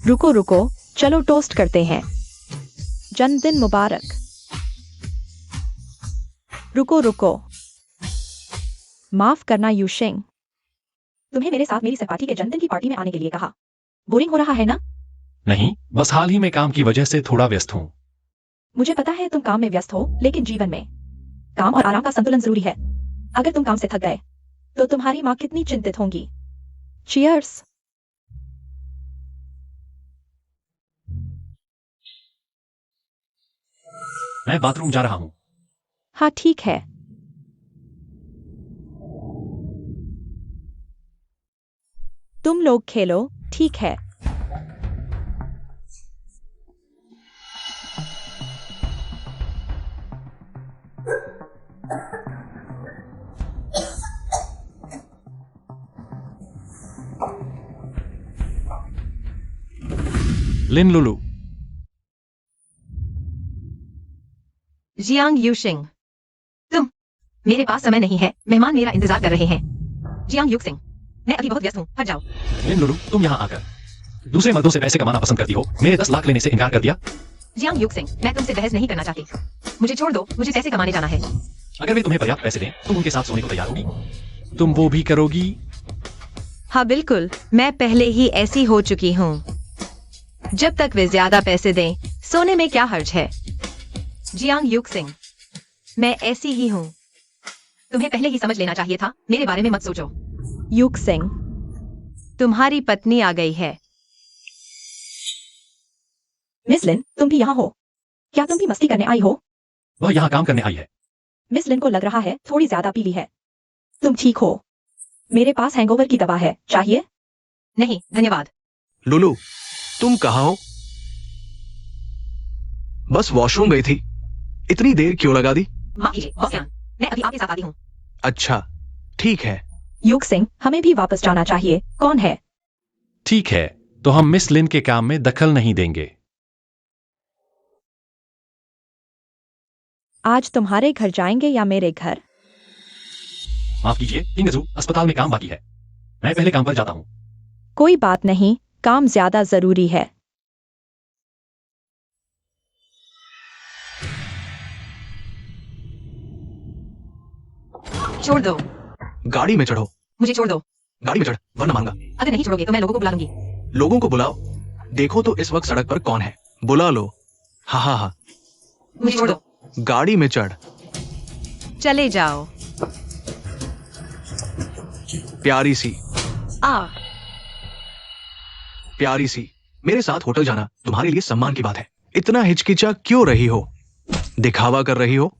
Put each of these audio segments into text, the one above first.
रुको रुको, चलो टोस्ट करते हैं। जन्मदिन मुबारक। रुको रुको, माफ करना यूशिंग। तुम्हें मेरे साथ मेरी सहपाठी के जन्मदिन की पार्टी में आने के लिए कहा। बोरिंग हो रहा है ना? नहीं, बस हाल ही में काम की वजह से थोड़ा व्यस्त हूँ। मुझे पता है तुम काम में व्यस्त हो, लेकिन जीवन में काम और आराम का संतुलन जरूरी है। अगर तुम काम से थक गए तो तुम्हारी माँ कितनी चिंतित होंगी। चीयर्स। मैं बाथरूम जा रहा हूँ। हाँ ठीक है। तुम लोग खेलो, ठीक है। लिन लुलू। जियांग यूशिंग, तुम। मेरे पास समय नहीं है, मेहमान मेरा इंतजार कर रहे हैं। जियांग युक्सिंग, मैं अभी बहुत व्यस्त हूँ, हट जाओ। लिन लुलू, तुम यहाँ आकर दूसरे मर्दों से पैसे कमाना पसंद करती हो, मेरे 10 लाख लेने से इनकार कर दिया। जियांग युक्सिंग, मैं तुमसे बहस नहीं करना चाहती। मुझे छोड़ दो, मुझे पैसे कमाने जाना है। अगर वे तुम्हें पर्याप्त पैसे दें, तुम उनके साथ सोने को तैयार होगी? तुम वो भी करोगी? हाँ बिल्कुल, मैं पहले ही ऐसी हो चुकी हूँ। जब तक वे ज्यादा पैसे दें, सोने में क्या हर्ज है। जियांग युक्सिंग, मैं ऐसी ही हूँ। तुम्हें पहले ही समझ लेना चाहिए था, मेरे बारे में मत सोचो। यूक्सिंग, तुम्हारी पत्नी आ गई है। मिस लिन, तुम भी यहाँ हो? क्या तुम भी मस्ती करने आई हो? वह यहाँ काम करने आई है। मिस लिन को लग रहा है थोड़ी ज्यादा पी ली है। तुम ठीक हो? मेरे पास हैंगओवर की दवा है, चाहिए? नहीं धन्यवाद। लुलू, तुम कहाँ हो? बस वॉशरूम गई थी। इतनी देर क्यों लगा दी? माफ कीजिए बॉस यान, मैं अभी आपके साथ आती हूँ। अच्छा, ठीक है। यूक्सिंग, हमें भी वापस जाना चाहिए। कौन है? ठीक है, तो हम मिस लिन के काम में दखल नहीं देंगे। आज तुम्हारे घर जाएंगे या मेरे घर? माफ कीजिए, किंगजू, अस्पताल में काम बाकी है। मैं पहले काम पर जाता हूँ। कोई बात नहीं, काम ज्यादा जरूरी है। छोड़ दो, गाड़ी में चढ़ो। मुझे छोड़ दो। गाड़ी में चढ़, वरना मांगा। अगर नहीं छोड़ोगे तो मैं लोगों को बुला लूंगी। लोगों को बुलाओ। देखो तो इस वक्त सड़क पर कौन है, बुला लो। हाँ हाँ हाँ, मुझे छोड़ दो। गाड़ी में चढ़। चले जाओ। प्यारी सी, आ प्यारी सी, मेरे साथ होटल जाना तुम्हारे लिए सम्मान की बात है। इतना हिचकिचा क्यों रही हो? दिखावा कर रही हो?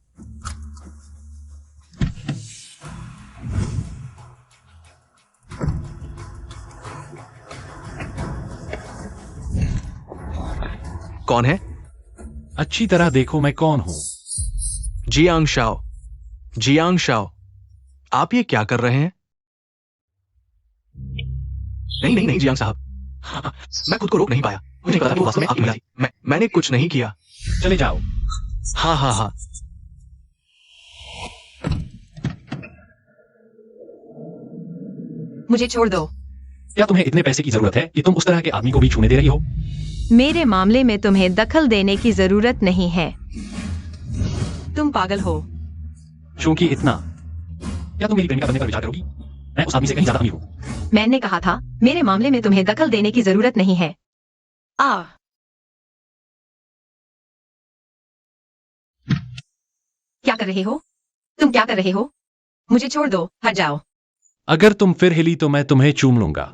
कौन है? अच्छी तरह देखो मैं कौन हूँ। Jiang Shao. जियांग शाओ, आप ये क्या कर रहे हैं? नहीं नहीं नहीं जियांग साहब, हाँ, मैं खुद को रोक नहीं पाया। मुझे पता था वो वास्तव में आपकी महिला थी। मैंने कुछ नहीं किया। चले जाओ। हाँ हाँ हाँ, मुझे छोड़ दो। क्या तुम्हें इतने पैसे की जरूरत है कि तुम उस तरह के आदमी को भी छूने दे रही हो? मेरे मामले में तुम्हें दखल देने की जरूरत नहीं है। तुम पागल हो। क्योंकि इतना? क्या तुम मेरी प्रेमिका बनने पर विचार करोगी? मैं उस आदमी से कहीं ज्यादा अमीर हूँ। मैंने कहा था, मेरे मामले में तुम्हें दखल देने की जरूरत नहीं है। आ क्या कर रहे हो? तुम क्या कर रहे हो? मुझे छोड़ दो, हट जाओ। अगर तुम फिर हिली तो मैं तुम्हें चूम लूंगा।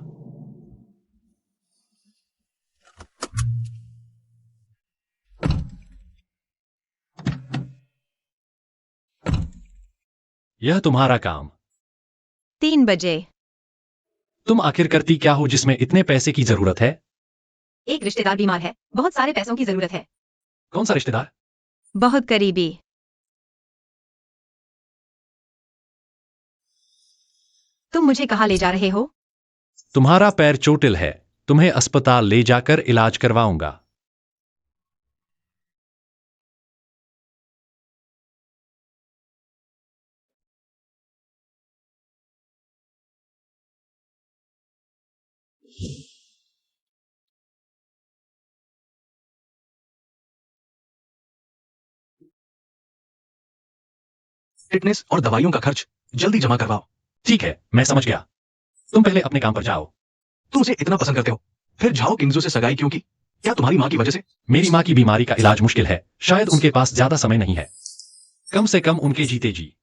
यह तुम्हारा काम। 3 बजे। तुम आखिर करती क्या हो जिसमें इतने पैसे की जरूरत है? एक रिश्तेदार बीमार है, बहुत सारे पैसों की जरूरत है। कौन सा रिश्तेदार? बहुत करीबी। तुम मुझे कहाँ ले जा रहे हो? तुम्हारा पैर चोटिल है, तुम्हें अस्पताल ले जाकर इलाज करवाऊंगा। फिटनेस और दवाइयों का खर्च जल्दी जमा करवाओ। ठीक है, मैं समझ गया। तुम पहले अपने काम पर जाओ। तुम उसे इतना पसंद करते हो, फिर झाओ किंगजू से सगाई क्यों की? क्या तुम्हारी माँ की वजह से? मेरी माँ की बीमारी का इलाज मुश्किल है, शायद उनके पास ज्यादा समय नहीं है। कम से कम उनके जीते जी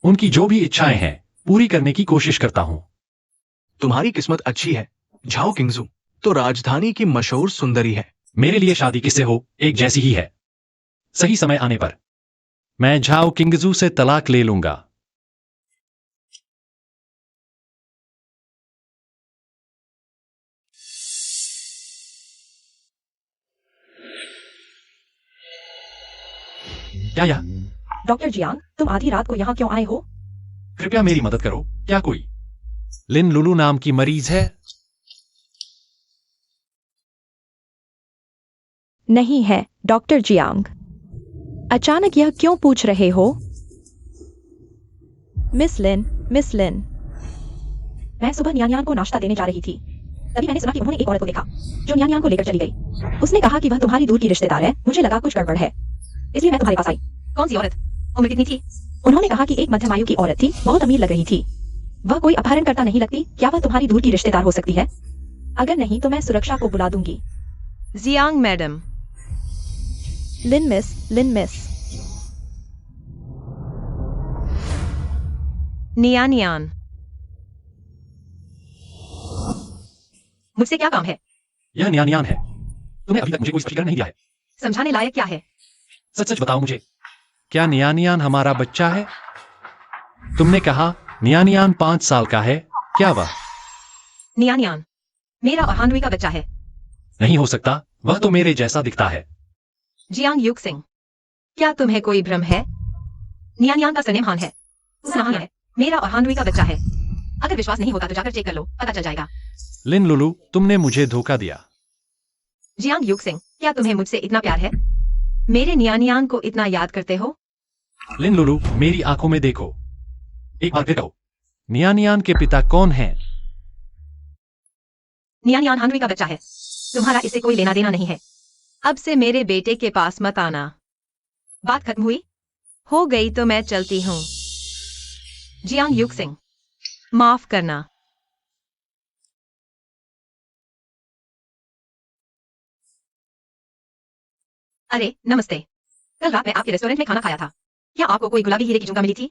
उनकी जो भी इच्छाएं हैं पूरी करने की कोशिश करता हूँ। तुम्हारी किस्मत अच्छी है। झाओ किंगजू तो राजधानी की मशहूर सुंदरी है। मेरे लिए शादी किससे हो एक जैसी ही है। सही समय आने पर मैं झाओ किंगजू से तलाक ले लूंगा। क्या यह? डॉक्टर जियांग, तुम आधी रात को यहाँ क्यों आए हो? कृपया मेरी मदद करो। क्या कोई लिन लुलू नाम की मरीज है? नहीं है, डॉक्टर जियांग। अचानक यह क्यों पूछ रहे हो? मिस लिन, मैं सुबह न्यान को नाश्ता देने जा रही थी। तभी मैंने सुना कि उन्होंने एक औरत को देखा जो न्यान को लेकर चली गई। उसने कहा कि वह तुम्हारी दूर की रिश्तेदार है। मुझे लगा कुछ गड़बड़ है, इसलिए मैं तुम्हारे पास आई। कौन सी औरत? उम्र कितनी थी? उन्होंने कहा कि एक मध्यम आयु की औरत थी, बहुत अमीर लग रही थी। वह कोई अपहरणकर्ता नहीं लगती। क्या वह तुम्हारी दूर की रिश्तेदार हो सकती है? अगर नहीं तो मैं सुरक्षा को बुला दूंगी। Jiang madam. Lin miss. Niannian. मुझसे क्या काम है? यह न्यान है। तुम्हें अभी तक मुझे कोई स्पष्टीकरण नहीं दिया है। समझाने लायक क्या है? सच बताओ मुझे, क्या न्यान हमारा बच्चा है? तुमने कहा न्यान 5 साल का है। क्या वह? नियान मेरा और हानवी का बच्चा है। नहीं हो सकता, वह तो मेरे जैसा दिखता है। जियांग युग सिंह, क्या तुम्हें कोई भ्रम है? नियान का सरनेम हान है। हान है, मेरा और हानवी का बच्चा है। अगर विश्वास नहीं होता तो जाकर चेक कर लो, पता चल जाएगा। लिन लुलू, तुमने मुझे धोखा दिया। जियांग युग सिंह, क्या तुम्हें मुझसे इतना प्यार है? मेरे नियान को इतना याद करते हो? लिन लुलू, मेरी आंखों में देखो। एक बार फिर कहो, न्यान के पिता कौन हैं? नियान हानवी का बच्चा है। तुम्हारा इससे कोई लेना देना नहीं है। अब से मेरे बेटे के पास मत आना। बात खत्म हुई? हो गई तो मैं चलती हूँ। जियांग युग सिंह, माफ करना। अरे नमस्ते। कल रात मैं आपके रेस्टोरेंट में खाना खाया था। क्या आपको कोई गुलाबी हीरे की झुमका मिली थी?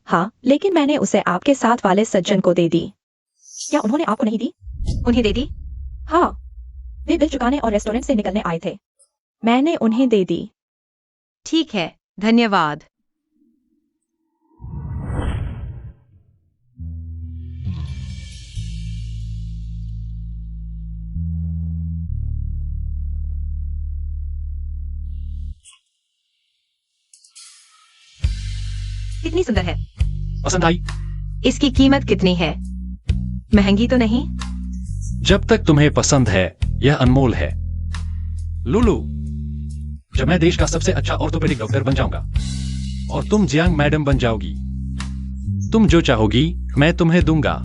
हाँ, लेकिन मैंने उसे आपके साथ वाले सज्जन को दे दी। क्या उन्होंने आपको नहीं दी? उन्हें दे दी? हाँ, वे बिल चुकाने और रेस्टोरेंट से निकलने आए थे। मैंने उन्हें दे दी। ठीक है, धन्यवाद। कितनी सुंदर है। पसंद आई? इसकी कीमत कितनी है? महंगी तो नहीं? जब तक तुम्हें पसंद है, यह अनमोल है। लुलू, जब मैं देश का सबसे अच्छा ऑर्थोपेडिक डॉक्टर बन जाऊंगा और तुम जियांग मैडम बन जाओगी, तुम जो चाहोगी मैं तुम्हें दूंगा।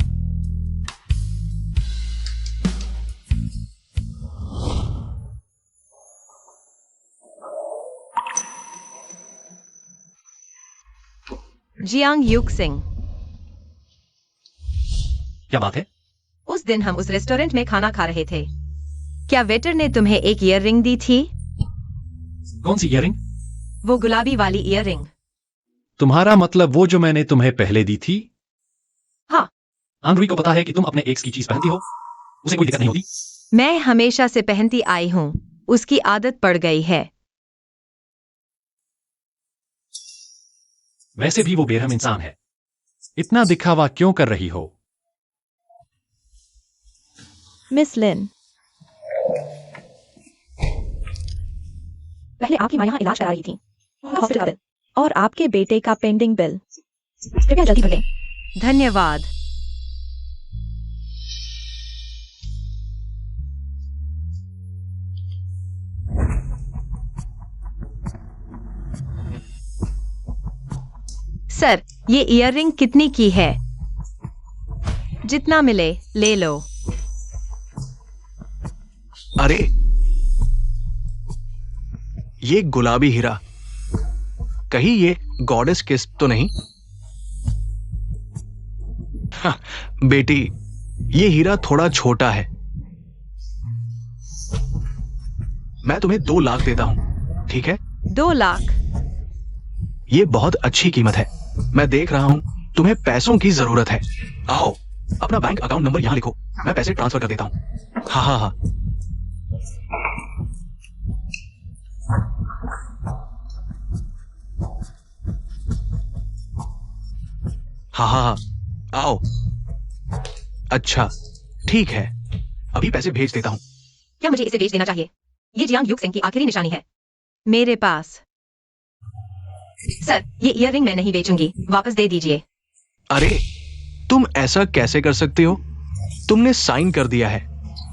जियांग युग सिंह, क्या बात है? उस दिन हम उस रेस्टोरेंट में खाना खा रहे थे। क्या वेटर ने तुम्हें एक ईयर रिंग दी थी? कौन सी इयररिंग? वो गुलाबी वाली ईयर रिंग। तुम्हारा मतलब वो जो मैंने तुम्हें पहले दी थी? हाँ। आंद्री को पता है कि तुम अपने एक्स की चीज पहनती हो, उसे कोई दिक्कत नहीं होती? मैं हमेशा से पहनती आई हूँ, उसकी आदत पड़ गई है। वैसे भी वो बेरहम इंसान है। इतना दिखावा क्यों कर रही हो? मिस लिन, पहले आपकी माँ यहाँ इलाज करा रही थी। हॉस्पिटल का बिल और आपके बेटे का पेंडिंग बिल। कृपया जल्दी भरें। धन्यवाद। सर, ये ईयररिंग कितनी की है? जितना मिले ले लो। अरे ये गुलाबी हीरा, कहीं ये गॉडेस किस तो नहीं? हाँ, बेटी, ये हीरा थोड़ा छोटा है। मैं तुम्हें 2 लाख देता हूं, ठीक है? 2 लाख? ये बहुत अच्छी कीमत है। मैं देख रहा हूं तुम्हें पैसों की जरूरत है। आओ, अपना बैंक अकाउंट नंबर यहां लिखो, मैं पैसे ट्रांसफर कर देता हूं। हाँ हाँ हाँ। हाँ हाँ हाँ, आओ। अच्छा, ठीक है, अभी पैसे भेज देता हूं। क्या मुझे इसे बेच देना चाहिए? ये जियांग युग सिंह की आखिरी निशानी है। मेरे पास। सर, ये ईयररिंग मैं नहीं बेचूंगी, वापस दे दीजिए। अरे, तुम ऐसा कैसे कर सकती हो? तुमने साइन कर दिया है,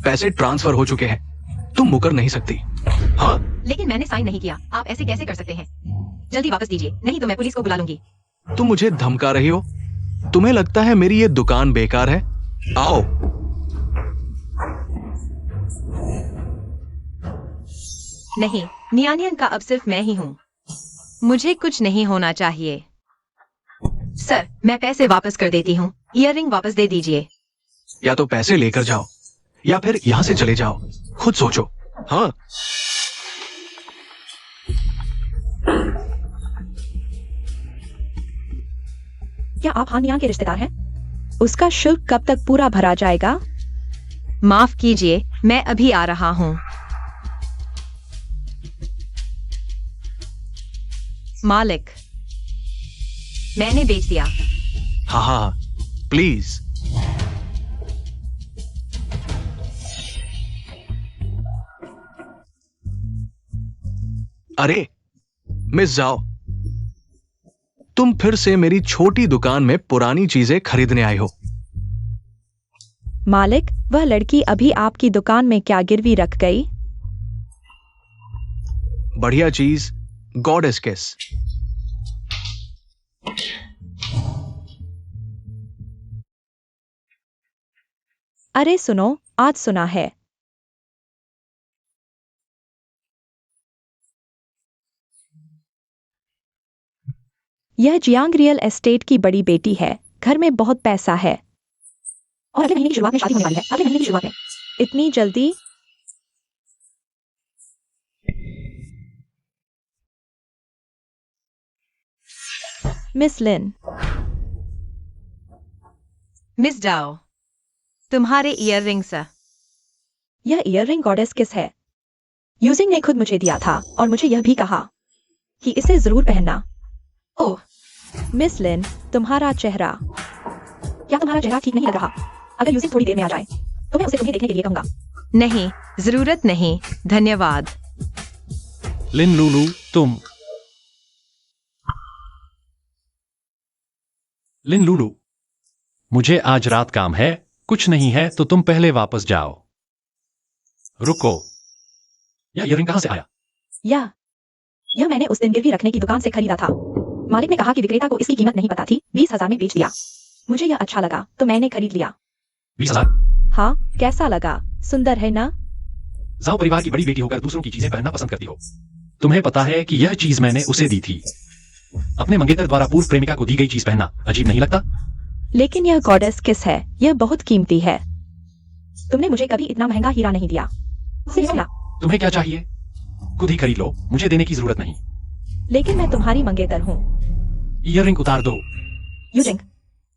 पैसे ट्रांसफर हो चुके हैं, तुम मुकर नहीं सकती। हाँ, लेकिन मैंने साइन नहीं किया, आप ऐसे कैसे कर सकते हैं? जल्दी वापस दीजिए, नहीं तो मैं पुलिस को बुला लूंगी। तुम मुझे धमका रही हो? तुम्हें लगता है मेरी ये दुकान बेकार है? आओ। नहीं, नियानियन का अब सिर्फ मैं ही हूँ। मुझे कुछ नहीं होना चाहिए। सर, मैं पैसे वापस कर देती हूँ, ईयररिंग वापस दे दीजिए। या तो पैसे लेकर जाओ या फिर यहां से चले जाओ, खुद सोचो। हाँ, क्या आप हान यांग के रिश्तेदार हैं? उसका शुल्क कब तक पूरा भरा जाएगा? माफ कीजिए, मैं अभी आ रहा हूँ। मालिक, मैंने बेच दिया। हाँ हाँ, प्लीज। अरे मिस जाओ, तुम फिर से मेरी छोटी दुकान में पुरानी चीजें खरीदने आई हो। मालिक, वह लड़की अभी आपकी दुकान में क्या गिरवी रख गई? बढ़िया चीज, गॉडेस किस। अरे सुनो, आज सुना है। यह जियांग रियल एस्टेट की बड़ी बेटी है, घर में बहुत पैसा है और अगले महीने की शुरुआत में शादी होने वाली है। अगले महीने की शुरुआत में? इतनी जल्दी? मिस लिन। मिस डाओ, तुम्हारे ईयररिंग्स। यह ईयररिंग गॉडेस किस है? यूजिंग ने खुद मुझे दिया था और मुझे यह भी कहा कि इसे जरूर पहनना। ओह मिस लिन, तुम्हारा चेहरा। क्या तुम्हारा चेहरा ठीक नहीं लग रहा? अगर यूजिंग थोड़ी देर में आ जाए तो मैं उसे तुम्हें देखने के लिए कहूंगा। नहीं, जरूरत नहीं, धन्यवाद। लिन लुलु, तुम। लिन लुलु, मुझे आज रात काम है, कुछ नहीं है तो तुम पहले वापस जाओ। रुको, यह ईयररिंग कहां से आया? यह मैंने उस दिन गिरवी रखने की दुकान से खरीदा था। मालिक ने कहा कि विक्रेता को इसकी कीमत नहीं पता थी, 20,000 में बेच दिया। मुझे यह अच्छा लगा तो मैंने खरीद लिया। 20,000? हाँ, कैसा लगा? सुंदर है ना? जाओ, परिवार की बड़ी बेटी होकर दूसरों की चीजें पहनना पसंद करती हो। तुम्हें पता है कि यह चीज मैंने उसे दी थी। अपने मंगेतर द्वारा पूर्व प्रेमिका को दी गई चीज पहनना अजीब नहीं लगता? लेकिन यह गॉडेस किस है, यह बहुत कीमती है। तुमने मुझे कभी इतना महंगा हीरा नहीं दिया। सिर्फ ना। तुम्हें क्या चाहिए? खुद ही खरीद लो, मुझे देने की जरूरत नहीं। लेकिन मैं तुम्हारी मंगेतर हूँ। ईयररिंग उतार दो, यूजिंग।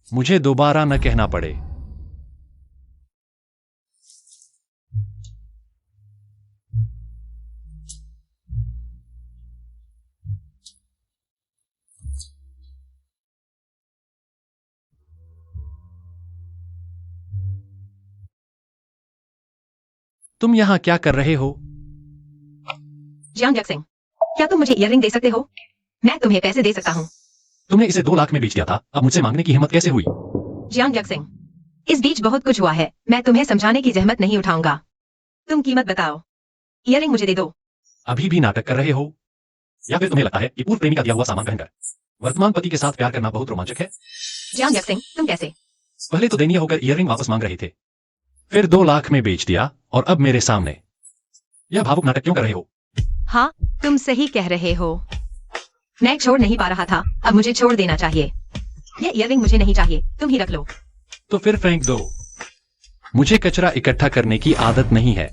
मुझे दोबारा न कहना पड़े। तुम यहां क्या कर रहे हो? जियांग सिंह, क्या तुम मुझे ईयररिंग दे सकते हो? मैं तुम्हें पैसे दे सकता हूँ। तुमने इसे 2 लाख में बेच दिया था, अब मुझसे मांगने की हिम्मत कैसे हुई? जियांग सिंह, इस बीच बहुत कुछ हुआ है, मैं तुम्हें समझाने की जहमत नहीं उठाऊंगा। तुम कीमत बताओ। ईयररिंग मुझे दे दो। अभी भी नाटक कर रहे हो? या फिर तुम्हें लगता है कि पूर्व प्रेमी का दिया हुआ सामान पहनकर वर्तमान पति के साथ प्यार करना बहुत रोमांचक है? जियांग सिंह, तुम कैसे? पहले तो दयनीय होकर ईयररिंग वापस मांग रहे थे, फिर 2 लाख में बेच दिया और अब मेरे सामने। यह भावुक नाटक क्यों कर रहे हो? हाँ, तुम सही कह रहे हो। मैं छोड़ नहीं पा रहा था, अब मुझे छोड़ देना चाहिए। ये इयररिंग मुझे नहीं चाहिए, तुम ही रख लो। तो फिर फेंक दो। मुझे कचरा इकट्ठा करने की आदत नहीं है।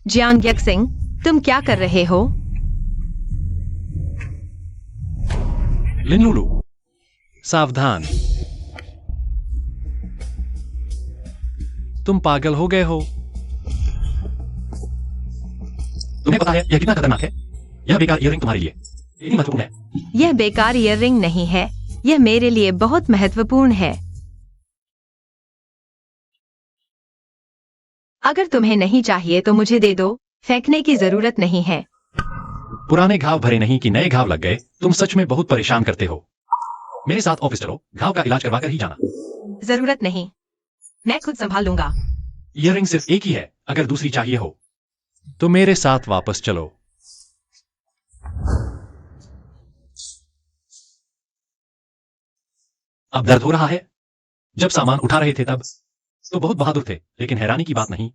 जियांग यक्सिंग, तुम क्या कर रहे हो? लिनलुलु, सावधान। तुम पागल हो गए हो। तुम्हें पता है यह कितना खतरनाक है? यह बेकार इयररिंग तुम्हारे लिए इतनी महत्वपूर्ण है। यह बेकार इयररिंग नहीं है, यह मेरे लिए बहुत महत्वपूर्ण है। अगर तुम्हें नहीं चाहिए तो मुझे दे दो, फेंकने की जरूरत नहीं है। पुराने घाव भरे नहीं कि नए घाव लग गए। तुम सच में बहुत परेशान करते हो। मेरे साथ ऑफिस चलो, घाव का इलाज करवा कर ही जाना। जरूरत नहीं, मैं खुद संभाल लूंगा। इयररिंग सिर्फ एक ही है, अगर दूसरी चाहिए हो तो मेरे साथ वापस चलो। अब दर्द हो रहा है? जब सामान उठा रहे थे तब तो बहुत बहादुर थे, लेकिन हैरानी की बात नहीं,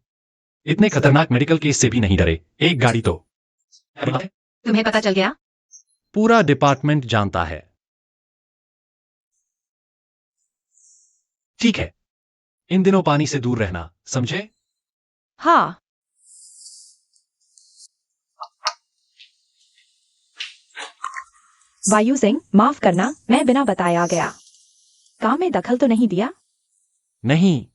इतने खतरनाक मेडिकल केस से भी नहीं डरे। एक गाड़ी तो है। तुम्हें पता चल गया? पूरा डिपार्टमेंट जानता है। ठीक है, इन दिनों पानी से दूर रहना, समझे? हाँ। वायु सिंह, माफ करना, मैं बिना बताया गया। काम में दखल तो नहीं दिया? नहीं।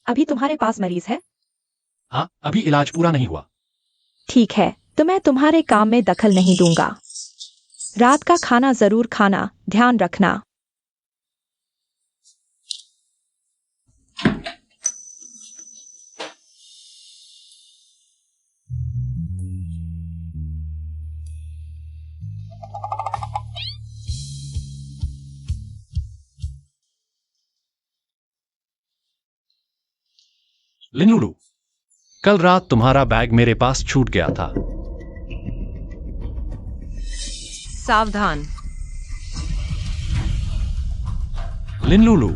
अभी तुम्हारे पास मरीज है? हाँ, अभी इलाज पूरा नहीं हुआ। ठीक है, तो मैं तुम्हारे काम में दखल नहीं दूंगा। रात का खाना जरूर खाना, ध्यान रखना। लिनलुलु, कल रात तुम्हारा बैग मेरे पास छूट गया था। सावधान। लिनलुलु,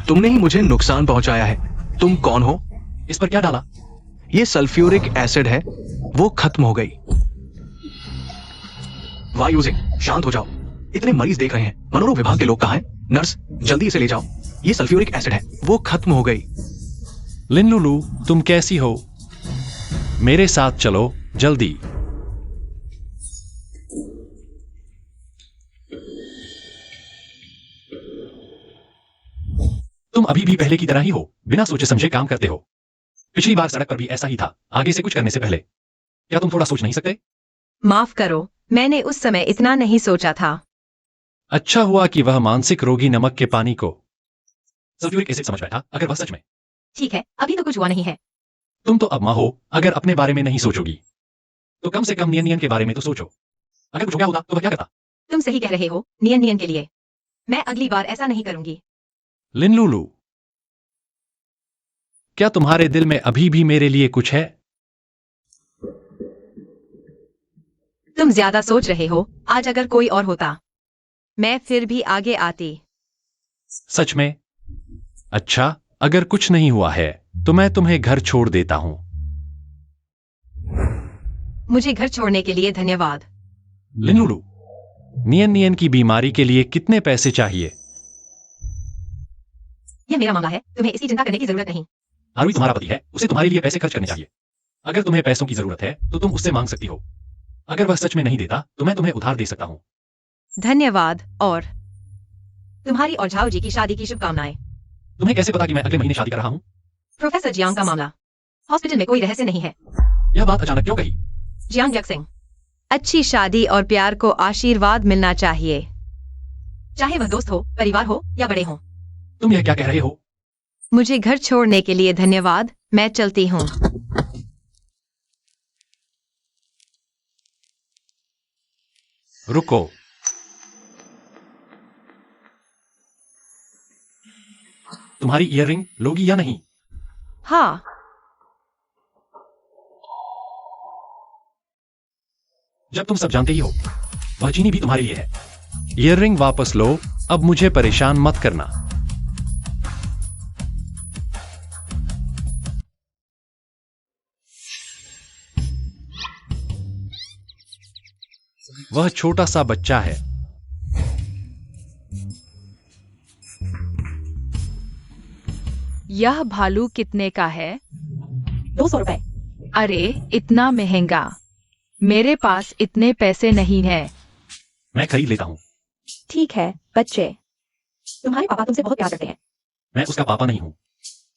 तुमने ही मुझे नुकसान पहुंचाया है। तुम कौन हो? इस पर क्या डाला? ये सल्फ्यूरिक एसिड है, वो खत्म हो गई। वायु सिंह, शांत हो जाओ। इतने मरीज देख रहे हैं, मनोरोग विभाग के लोग कहाँ हैं? नर्स, जल्दी इसे ले जाओ। ये सल्फ्यूरिक एसिड है, वो खत्म हो गई। लिनलुलु, तुम कैसी हो? मेरे साथ चलो, जल्दी। तुम अभी भी पहले की तरह ही हो, बिना सोचे समझे काम करते हो। पिछली बार सड़क पर भी ऐसा ही था, आगे से कुछ करने से पहले। क्या तुम थोड़ा सोच नहीं सकते? माफ करो, मैंने उस समय इतना नहीं सोचा था। अच्छा हुआ कि वह मानसिक रोगी नमक के पानी को सल्फ्यूरिक एसिड समझ बैठा। अगर वह सच में। ठीक है, अभी तो कुछ हुआ नहीं है। तुम तो अब माँ हो, अगर अपने बारे में नहीं सोचोगी तो कम से कम नियन के बारे में तो सोचो। अगर कुछ हो गया होगा तो वह क्या करता? तुम सही कह रहे हो, नियन के लिए। मैं अगली बार ऐसा नहीं करूंगी। लिनलुलु, क्या तुम्हारे दिल में अभी भी मेरे लिए कुछ है? तुम ज्यादा सोच रहे हो। आज अगर कोई और होता, मैं फिर भी आगे आती। सच में? अच्छा, अगर कुछ नहीं हुआ है तो मैं तुम्हें घर छोड़ देता हूं। मुझे घर छोड़ने के लिए धन्यवाद। लिनलुलु, नियन की बीमारी के लिए कितने पैसे चाहिए? यह मेरा मामला है, तुम्हें इसकी चिंता करने की जरूरत नहीं। हार्वी तुम्हारा पति है, उसे तुम्हारे लिए पैसे खर्च करने चाहिए। अगर तुम्हें पैसों की जरूरत है तो तुम उससे मांग सकती हो। अगर वह सच में नहीं देता तो मैं तुम्हें उधार दे सकता हूं। धन्यवाद। और तुम्हारी और झाओ जी की शादी की शुभकामनाएं। तुम्हें कैसे पता कि मैं अगले महीने शादी कर रहा हूं? प्रोफेसर जियांग का मामला। हॉस्पिटल में कोई रहस्य नहीं है। यह बात अचानक क्यों कही? जियांग यक्सिंग, अच्छी शादी और प्यार को आशीर्वाद मिलना चाहिए, चाहे वह दोस्त हो, परिवार हो या बड़े हो। तुम यह क्या कह रहे हो? मुझे घर छोड़ने के लिए धन्यवाद, मैं चलती हूँ। रुको। तुम्हारी इयररिंग लोगी या नहीं? हाँ। जब तुम सब जानते ही हो, वह चीनी भी तुम्हारे लिए है। इयररिंग वापस लो, अब मुझे परेशान मत करना। वह छोटा सा बच्चा है। यह भालू कितने का है? 200 रुपए। अरे इतना महंगा, मेरे पास इतने पैसे नहीं है। मैं खरीद लेता हूँ। ठीक है बच्चे, तुम्हारे पापा तुमसे बहुत प्यार करते हैं। मैं उसका पापा नहीं हूँ।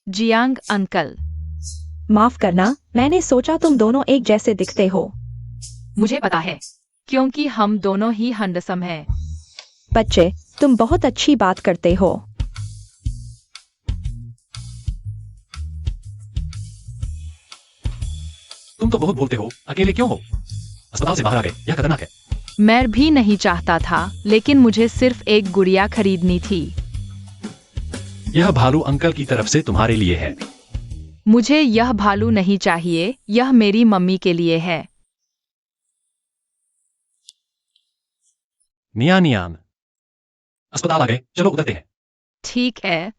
जियांग अंकल, माफ करना, मैंने सोचा तुम दोनों एक जैसे दिखते हो। मुझे पता है, क्योंकि हम दोनों ही हैंडसम हैं। बच्चे, तुम बहुत अच्छी बात करते हो। तुम तो बहुत बोलते हो, अकेले क्यों हो? अस्पताल से बाहर आ गए, यह खतरनाक है। मैं भी नहीं चाहता था, लेकिन मुझे सिर्फ एक गुड़िया खरीदनी थी। यह भालू अंकल की तरफ से तुम्हारे लिए है। मुझे यह भालू नहीं चाहिए, यह मेरी मम्मी के लिए है। नियान नियान, अस्पताल आ गए, चलो उतरते हैं। ठीक है।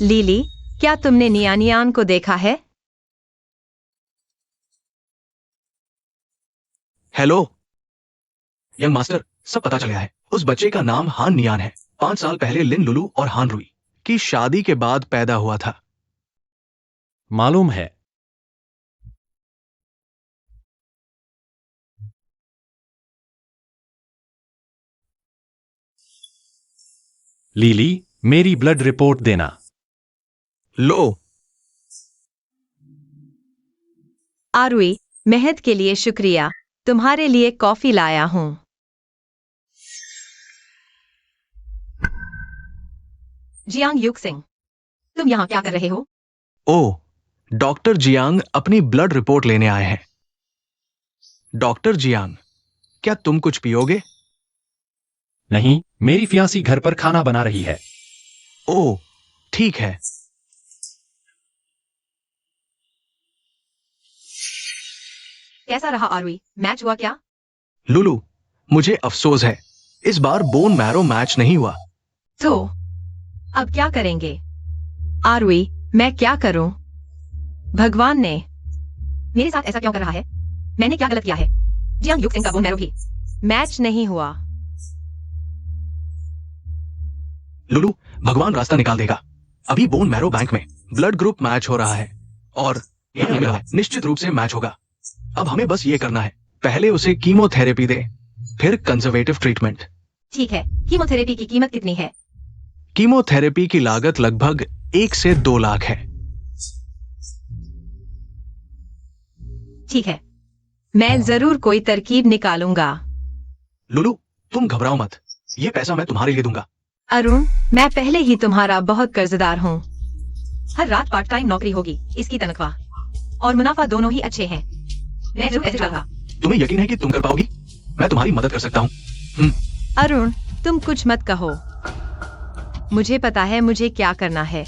लीली, क्या तुमने नियानियान को देखा है? हेलो यंग मास्टर, सब पता चल गया है। उस बच्चे का नाम हान नियान है। 5 साल पहले लिन लुलू और हान रुई की शादी के बाद पैदा हुआ था। मालूम है। लीली, मेरी ब्लड रिपोर्ट देना। लो। आरुई, मेहनत के लिए शुक्रिया। तुम्हारे लिए कॉफी लाया हूँ। जियांग युक्सिंग, तुम यहाँ क्या कर रहे हो? ओ, डॉक्टर जियांग अपनी ब्लड रिपोर्ट लेने आए हैं। डॉक्टर जियांग, क्या तुम कुछ पियोगे? नहीं, मेरी फियांसी घर पर खाना बना रही है। ओ, ठीक है। कैसा रहा आरुई? मैच हुआ क्या? लुलू, मुझे अफसोस है, इस बार बोन मैरो मैच नहीं हुआ। तो अब क्या करेंगे? आरुई, मैं क्या करूं? भगवान ने मेरे साथ ऐसा क्यों कर रहा है? मैंने क्या गलत किया है? जियांग युक्सिंग का बोन मैरो भी मैच नहीं हुआ। लुलू, भगवान रास्ता निकाल देगा। अभी बोन मैरो बैंक में ब्लड ग्रुप मैच हो रहा है और निश्चित रूप से मैच होगा। अब हमें बस ये करना है, पहले उसे कीमोथेरेपी दे, फिर कंजर्वेटिव ट्रीटमेंट। ठीक है, कीमोथेरेपी की कीमत कितनी है? कीमोथेरेपी की लागत लगभग 1 से 2 लाख है। ठीक है, मैं जरूर कोई तरकीब निकालूंगा। लुलू, तुम घबराओ मत, ये पैसा मैं तुम्हारे लिए दूंगा। अरुण, मैं पहले ही तुम्हारा बहुत कर्जदार हूँ। हर रात पार्ट टाइम नौकरी होगी, इसकी तनख्वाह और मुनाफा दोनों ही अच्छे हैं। मैं जरूर ऐसे चलूंगा। तुम्हें यकीन है कि तुम कर पाओगी? मैं तुम्हारी मदद कर सकता हूँ। अरुण, तुम कुछ मत कहो, मुझे पता है मुझे क्या करना है।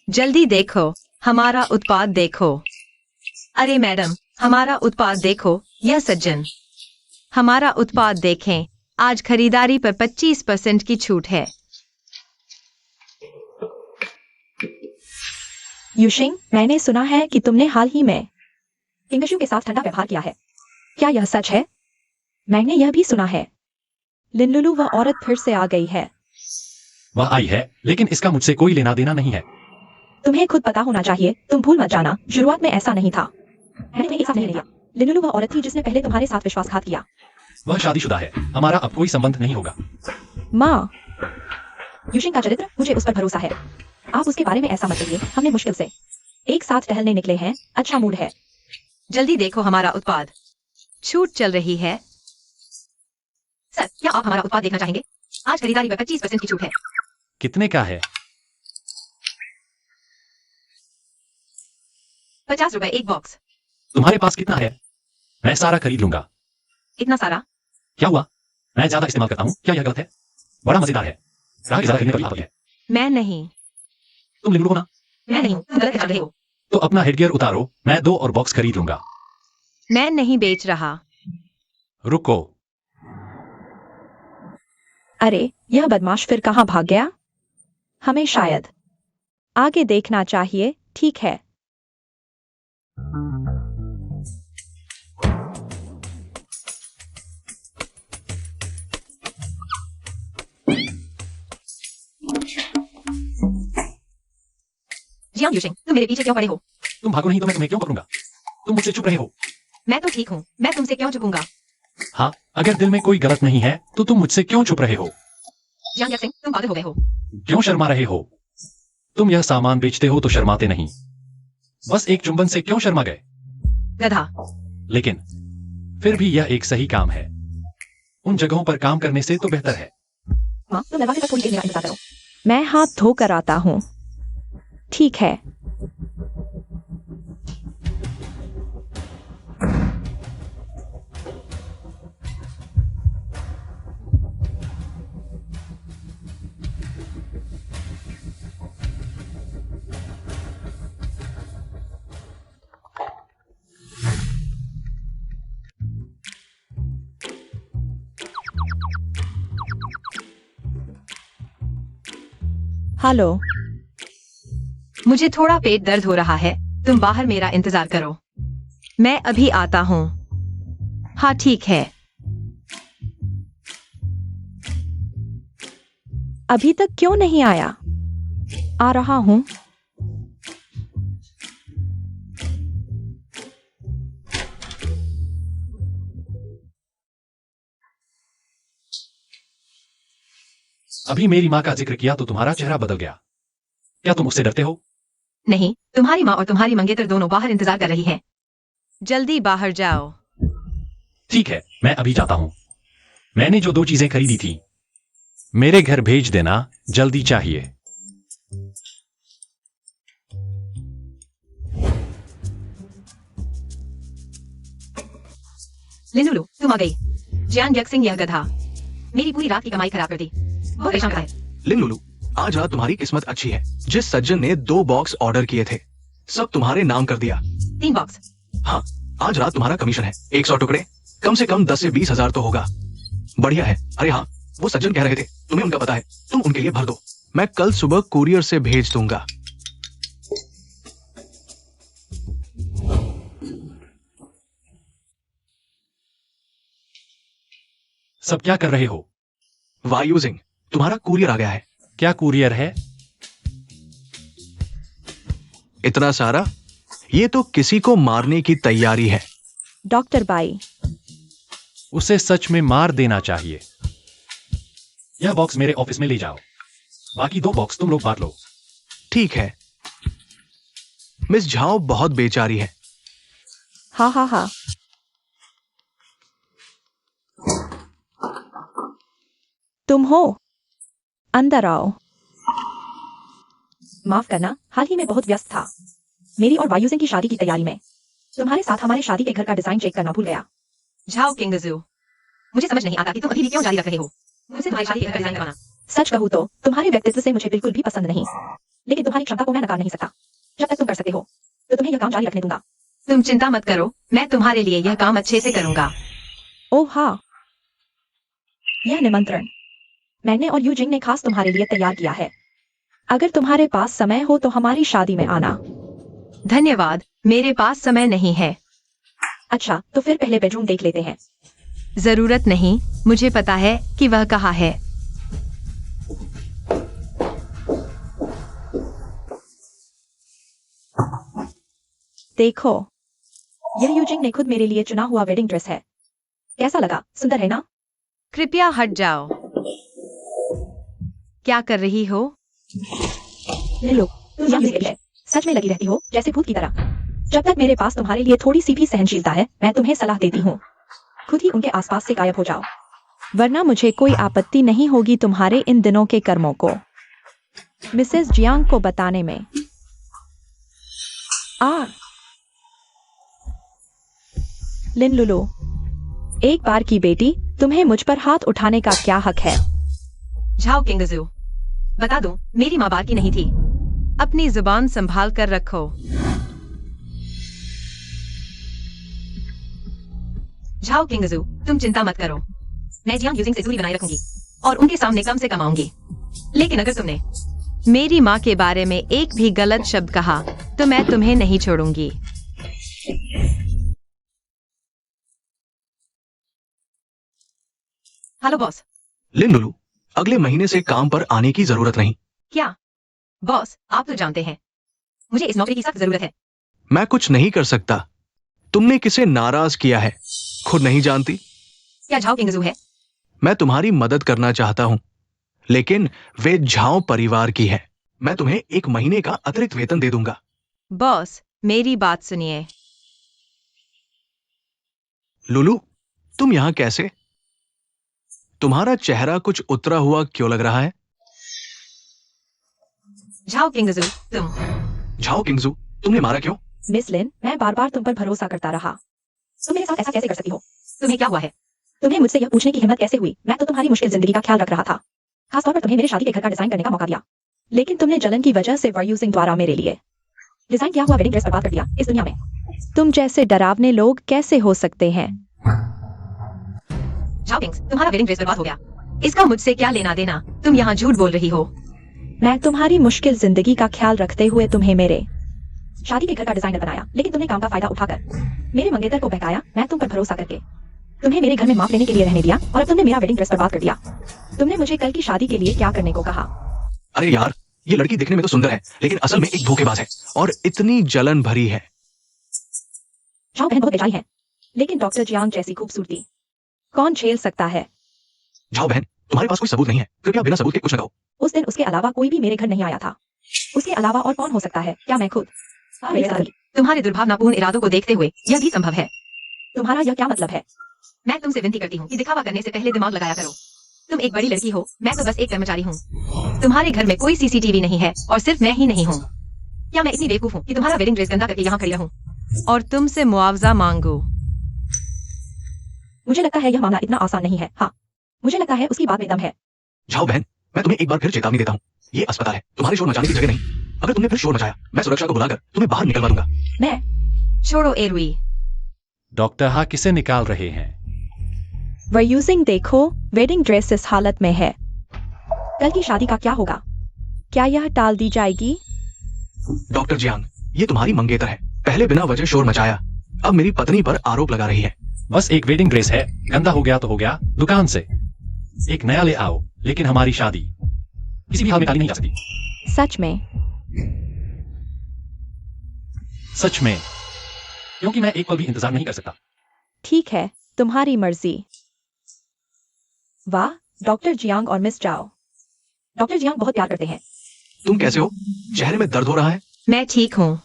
जल्दी देखो, हमारा उत्पाद देखो। अरे मैडम, हमारा उत्पाद देखो, यह सज्जन। हमारा उत्पाद देखें, आज खरीदारी पर 25% की छूट है। युशिंग, मैंने सुना है कि तुमने हाल ही में किंगशु के साथ ठंडा व्यवहार किया है। क्या यह सच है? मैंने यह भी सुना है लिनलुलु वह औरत फिर से आ गई है। वह आई है, लेकिन इसका मुझसे कोई लेना देना नहीं है। तुम्हें खुद पता होना चाहिए, तुम भूल मत जाना, शुरुआत में ऐसा नहीं था। मैंने तुम्हें एक साथ नहीं लिया। लिनलुलु वह औरत थी जिसने पहले तुम्हारे साथ विश्वासघात किया। वह शादीशुदा है, हमारा अब कोई संबंध नहीं होगा। माँ, युशिंग का चरित्र, मुझे उस पर भरोसा है। आप उसके बारे में ऐसा मत करिए। हमने मुश्किल से एक साथ टहलने निकले हैं। अच्छा मूड है। जल्दी देखो हमारा उत्पाद, छूट चल रही है। सर, क्या आप हमारा उत्पाद देखना चाहेंगे? आज खरीदारी पर 25% की छूट है। कितने का है? 50 रुपए एक बॉक्स। तुम्हारे पास कितना है? मैं सारा खरीद लूंगा। इतना सारा? क्या हुआ? मैं ज्यादा इस्तेमाल करता हूँ, क्या यह गलत है? बड़ा मजेदार है। ग्राहक ज्यादा खरीदने पर लाभ है। मैं नहीं। तुम लिंगलू हो ना? मैं नहीं हूँ, तुम गलत पहचान रहे हो। तो अपना हेडगियर उतारो, मैं 2 और बॉक्स खरीद लूंगा। मैं नहीं बेच रहा। रुको। अरे यह बदमाश फिर कहाँ भाग गया? हमें शायद आगे देखना चाहिए। ठीक है। जियांग यूशिंग, तुम मेरे पीछे क्यों पड़े हो? तुम भागो नहीं तो मैं तुम्हें क्यों पकड़ूंगा? तुम मुझसे चुप रहे हो। मैं तो ठीक हूँ, मैं तुमसे क्यों झुकूंगा? हाँ, अगर दिल में कोई गलत नहीं है तो तुम मुझसे क्यों चुप रहे हो? जियांग सिंह, तुम पागल हो गए हो। क्यों शर्मा रहे हो? तुम यह सामान बेचते हो तो शर्माते नहीं। बस एक चुंबन से क्यों शर्मा गए? गधा। लेकिन फिर भी यह एक सही काम है। उन जगहों पर काम करने से तो बेहतर है। माँ, तुम दरवाजे पर थोड़ी देर मेरा इंतजार करो। मैं हाथ धोकर आता हूँ। ठीक है। हेलो। मुझे थोड़ा पेट दर्द हो रहा है, तुम बाहर मेरा इंतजार करो। मैं अभी आता हूँ। हाँ ठीक है। अभी तक क्यों नहीं आया? आ रहा हूँ। अभी मेरी माँ का जिक्र किया तो तुम्हारा चेहरा बदल गया। क्या तुम उससे डरते हो? नहीं, तुम्हारी माँ और तुम्हारी मंगेतर दोनों बाहर इंतजार कर रही हैं। जल्दी बाहर जाओ। ठीक है, मैं अभी जाता हूँ। मैंने जो 2 चीजें खरीदी थी मेरे घर भेज देना, जल्दी चाहिए। लिनुलू, तुम आ गई। जियांग सिंह यह गधा मेरी पूरी रात की कमाई खराब कर दी। बहुत परेशान है। लिन लुलू, आज रात तुम्हारी किस्मत अच्छी है। जिस सज्जन ने 2 बॉक्स ऑर्डर किए थे, सब तुम्हारे नाम कर दिया। 3 बॉक्स। हाँ, आज रात तुम्हारा कमीशन है 100 टुकड़े। कम से कम 10 से 20 हजार तो होगा। बढ़िया है। अरे हाँ, वो सज्जन कह रहे थे तुम्हें उनका पता है, तुम उनके लिए भर दो। मैं कल सुबह कुरियर से भेज दूंगा। सब क्या कर रहे हो? वायु सिंह, तुम्हारा कुरियर आ गया है। क्या कुरियर है? इतना सारा? ये तो किसी को मारने की तैयारी है। डॉक्टर बाई, उसे सच में मार देना चाहिए। यह बॉक्स मेरे ऑफिस में ले जाओ, बाकी 2 बॉक्स तुम लोग बांट लो। ठीक है। मिस झाओ बहुत बेचारी है। हाँ हाँ हाँ। तुम हो? अंदर आओ। माफ करना, हाल ही में बहुत व्यस्त था। मेरी और वायु सिंह की शादी की तैयारी में तुम्हारे साथ हमारे शादी के घर का डिजाइन चेक करना भूल गया। झाओ किंगजू, मुझे समझ नहीं आता कि तुम अभी भी क्यों जारी रख रहे हो मुझसे तुम्हारी शादी के घर का डिजाइन करवाना। सच कहूँ तो तुम्हारे व्यक्तित्व से मुझे बिल्कुल भी पसंद नहीं, लेकिन तुम्हारी क्षमता को मैं नकार नहीं सकता। जब तक तुम कर सकते हो तो तुम्हें यह काम जारी रखने दूंगा। तुम चिंता मत करो, मैं तुम्हारे लिए यह काम अच्छे से करूंगा। ओह हाँ, यह निमंत्रण मैंने और यूजिंग ने खास तुम्हारे लिए तैयार किया है। अगर तुम्हारे पास समय हो तो हमारी शादी में आना। धन्यवाद, मेरे पास समय नहीं है। अच्छा, तो फिर पहले बेडरूम देख लेते हैं। जरूरत नहीं, मुझे पता है कि वह कहाँ है। देखो, यह यूजिंग ने खुद मेरे लिए चुना हुआ वेडिंग ड्रेस है। कैसा लगा? सुंदर है ना? कृपया हट जाओ। क्या कर रही हो? ले लो, तुम यहाँ से है। सच में लगी रहती हो जैसे भूत की तरह। जब तक मेरे पास तुम्हारे लिए थोड़ी सी भी सहनशीलता है, मैं तुम्हें सलाह देती हूँ, खुद ही उनके आसपास से गायब हो जाओ, वरना मुझे कोई आपत्ति नहीं होगी तुम्हारे इन दिनों के कर्मों को मिसेस जियांग को बताने में। लिन लुलू, एक बार की बेटी, तुम्हें मुझ पर हाथ उठाने का क्या हक है? झाओ किंगजू, बता दूं, मेरी माँ बाल की नहीं थी। अपनी जुबान संभाल कर रखो। झाओ किंगजू, तुम चिंता मत करो। मैं जियांग यूजिंग से दूरी बनाए रखूंगी और उनके सामने कम से कम आऊंगी। लेकिन अगर तुमने मेरी माँ के बारे में एक भी गलत शब्द कहा तो मैं तुम्हें नहीं छोड़ूंगी। Hello boss. लिन लुलु, अगले महीने से काम पर आने की जरूरत नहीं। क्या बॉस, आप तो जानते हैं मुझे इस नौकरी की सख्त जरूरत है। मैं कुछ नहीं कर सकता। तुमने किसे नाराज किया है खुद नहीं जानती। क्या झाओ किंगजू है? मैं तुम्हारी मदद करना चाहता हूं, लेकिन वे झाओ परिवार की है। मैं तुम्हें 1 महीने का अतिरिक्त वेतन दे दूंगा। बॉस, मेरी बात सुनिए। लुलु, तुम यहाँ कैसे? तुम्हारा चेहरा कुछ उतरा हुआ क्यों लग रहा है? झाओ किंगजू, तुम। झाओ किंगजू, तुमने मारा क्यों? मिस लिन, मैं बार बार तुम पर भरोसा करता रहा। तुम मेरे साथ ऐसा कैसे कर सकती हो? तुम्हें क्या हुआ है? तुम्हें मुझसे यह पूछने की हिम्मत कैसे हुई? मैं तो तुम्हारी मुश्किल जिंदगी का ख्याल रख रहा था। खासतौर पर तुम्हें मेरे शादी के घर का डिजाइन करने का मौका दिया। लेकिन तुमने जलन की वजह से वर्यू सिंह द्वारा मेरे लिए डिजाइन किया हुआ वेडिंग ड्रेस बर्बाद कर दिया। इस दुनिया में तुम जैसे डरावने लोग कैसे हो सकते हैं? झाओ किंग्स, तुम्हारा वेडिंग ड्रेस बर्बाद हो गया। इसका मुझसे क्या लेना देना? तुम यहाँ झूठ बोल रही हो। मैं तुम्हारी मुश्किल जिंदगी का ख्याल रखते हुए तुम्हें मेरे शादी के घर का डिजाइनर बनाया, लेकिन तुमने काम का फायदा उठाकर मेरे मंगेतर को बहकाया। मैं तुम पर भरोसा करके तुम्हें मेरे घर में माफ लेने के लिए रहने दिया और अब तुमने मेरा वेडिंग ड्रेस बर्बाद कर दिया। तुमने मुझे कल की शादी के लिए क्या करने को कहा? अरे यार, ये लड़की दिखने में तो सुंदर है, लेकिन असल में एक धोखेबाज है और इतनी जलन भरी है। झाओ बहन बहुत बेचारी है, लेकिन डॉक्टर जियांग जैसी खूबसूरती कौन झेल सकता है? झाओ बहन, तुम्हारे पास कोई सबूत नहीं है, कृपया बिना सबूत के कुछ न कहो। उस दिन उसके अलावा कोई भी मेरे घर नहीं आया था। उसके अलावा और कौन हो सकता है? क्या मैं खुद? तुम्हारे दुर्भावनापूर्ण इरादों को देखते हुए यह भी संभव है। तुम्हारा यह क्या मतलब है? मैं तुमसे विनती करती हूँ कि दिखावा करने से पहले दिमाग लगाया करो। तुम एक बड़ी लड़की हो, मैं तो बस एक कर्मचारी हूँ। तुम्हारे घर में कोई सीसीटीवी नहीं है और सिर्फ मैं ही नहीं हूँ। क्या मैं इतनी बेवकूफ हूँ कि तुम्हारा वेडिंग ड्रेस गंदा करके यहाँ खड़ी रहूँ? और तुमसे मुआवजा मांगू? मुझे लगता है यह मामला इतना आसान नहीं है। हाँ, मुझे लगता है उसकी बात में दम है। झाओ बहन, मैं तुम्हें एक बार फिर चेतावनी देता हूँ, ये अस्पताल है, तुम्हारे शोर मचाने की जगह नहीं। अगर तुमने फिर शोर मचाया, मैं सुरक्षा को बुलाकर तुम्हें बाहर निकलवा दूंगा। मैं छोड़ो एरुई। डॉक्टर हा किसे निकाल रहे हैं? वर्यू सिंह, देखो वेडिंग ड्रेस इस हालत में है। कल की शादी का क्या होगा? क्या यह टाल दी जाएगी? डॉक्टर जियांग, ये तुम्हारी मंगेतर है। पहले बिना वजह शोर मचाया, अब मेरी पत्नी पर आरोप लगा रही है। बस एक वेडिंग ड्रेस है, गंदा हो गया तो हो गया, दुकान से एक नया ले आओ। लेकिन हमारी शादी किसी भी हाल में टाली नहीं जा सकती। सच में? सच में, क्योंकि मैं एक पल भी इंतजार नहीं कर सकता। ठीक है, तुम्हारी मर्जी। वाह, डॉक्टर जियांग और मिस जाओ। डॉक्टर जियांग बहुत प्यार करते हैं। तुम कैसे हो? चेहरे में दर्द हो रहा है। मैं ठीक हूँ।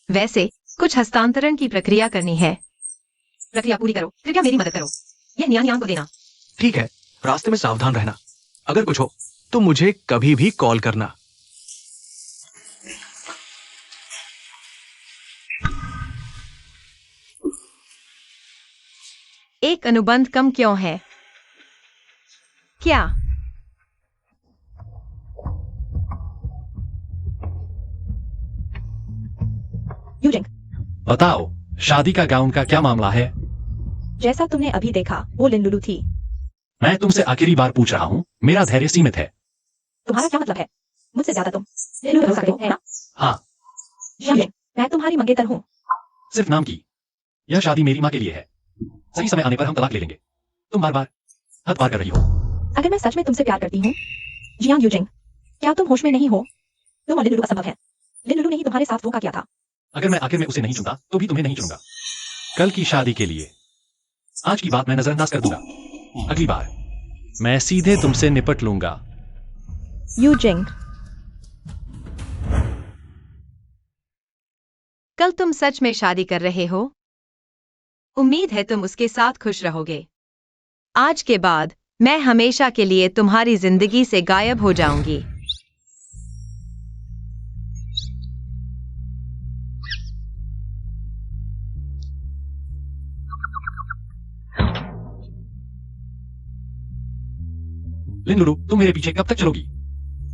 वैसे कुछ हस्तांतरण की प्रक्रिया करनी है। प्रक्रिया पूरी करो, कृपया मेरी मदद करो। यह नियांग को देना। ठीक है, रास्ते में सावधान रहना। अगर कुछ हो तो मुझे कभी भी कॉल करना। एक अनुबंध कम क्यों है? क्या? यूजिंग, बताओ, शादी का गाउन का क्या मामला है? जैसा तुमने अभी देखा, वो लिन लुलु थी। मैं तुमसे आखिरी बार पूछ रहा हूँ, मेरा धैर्य सीमित है। तुम्हारा क्या मतलब है? मुझसे ज्यादा तुम लिन लुलु भरोसा करते हो, है ना? हाँ, यूजिंग, मैं तुम्हारी मंगेतर हूँ। सिर्फ नाम की। यह शादी मेरी माँ के लिए है। सही समय आने पर हम तलाक ले लेंगे। तुम बार बार हद पार कर रही हो। अगर मैं सच में तुमसे प्यार करती हूँ जियांग यूजिंग, क्या तुम होश में नहीं हो? तुम और लिन लुलु असंभव है। लिन लुलु ने ही तुम्हारे साथ वो का किया था। अगर मैं आखिर में उसे नहीं चुनता तो भी तुम्हें नहीं चुनूंगा। कल की शादी के लिए आज की बात मैं नजरअंदाज कर दूंगा। अगली बार मैं सीधे तुमसे निपट लूंगा। यूजिंग, कल तुम सच में शादी कर रहे हो? उम्मीद है तुम उसके साथ खुश रहोगे। आज के बाद मैं हमेशा के लिए तुम्हारी जिंदगी से गायब हो जाऊंगी। लिन लुलु, तुम मेरे पीछे कब तक चलोगी?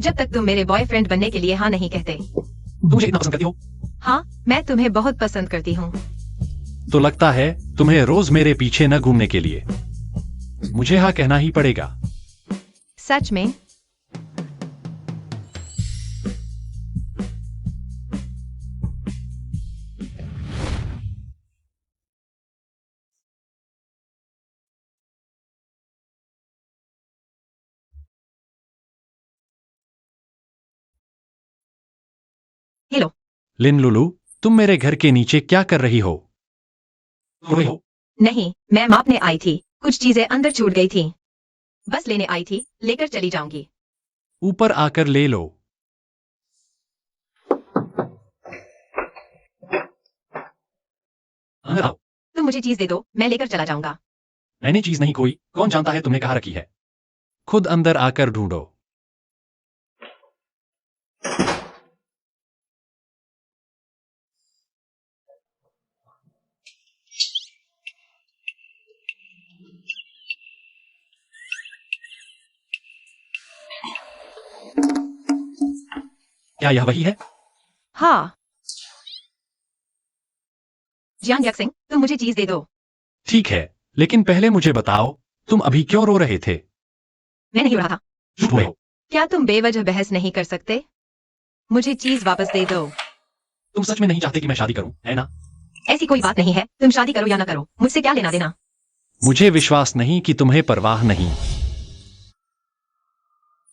जब तक तुम मेरे बॉयफ्रेंड बनने के लिए हाँ नहीं कहते। तुम मुझे इतना पसंद करती हो? हाँ, मैं तुम्हें बहुत पसंद करती हूँ। तो लगता है तुम्हें रोज मेरे पीछे न घूमने के लिए मुझे हाँ कहना ही पड़ेगा। सच में? हेलो। लिन लुलू, तुम मेरे घर के नीचे क्या कर रही हो? सो रही हो? नहीं, मैं मापने आई थी, कुछ चीजें अंदर छूट गई थी। बस लेने आई थी, लेकर चली जाऊंगी। ऊपर आकर ले लो। अंदर आओ। तुम मुझे चीज दे दो, मैं लेकर चला जाऊंगा। मैंने चीज नहीं खोई, कौन जानता है तुमने कहाँ रखी है। खुद अंदर आकर ढूंढो। क्या यह वही है? हाँ। जियांग यक सिंह, तुम मुझे चीज दे दो। ठीक है, लेकिन पहले मुझे बताओ तुम अभी क्यों रो रहे थे? मैं नहीं रो रहा था। झूठ बोल रहे हो। क्या तुम बेवजह बहस नहीं कर सकते? मुझे चीज वापस दे दो। तुम सच में नहीं चाहते कि मैं शादी करूं, है ना? ऐसी कोई बात नहीं है, तुम शादी करो या ना करो, मुझसे क्या लेना देना। मुझे विश्वास नहीं कि तुम्हें परवाह नहीं।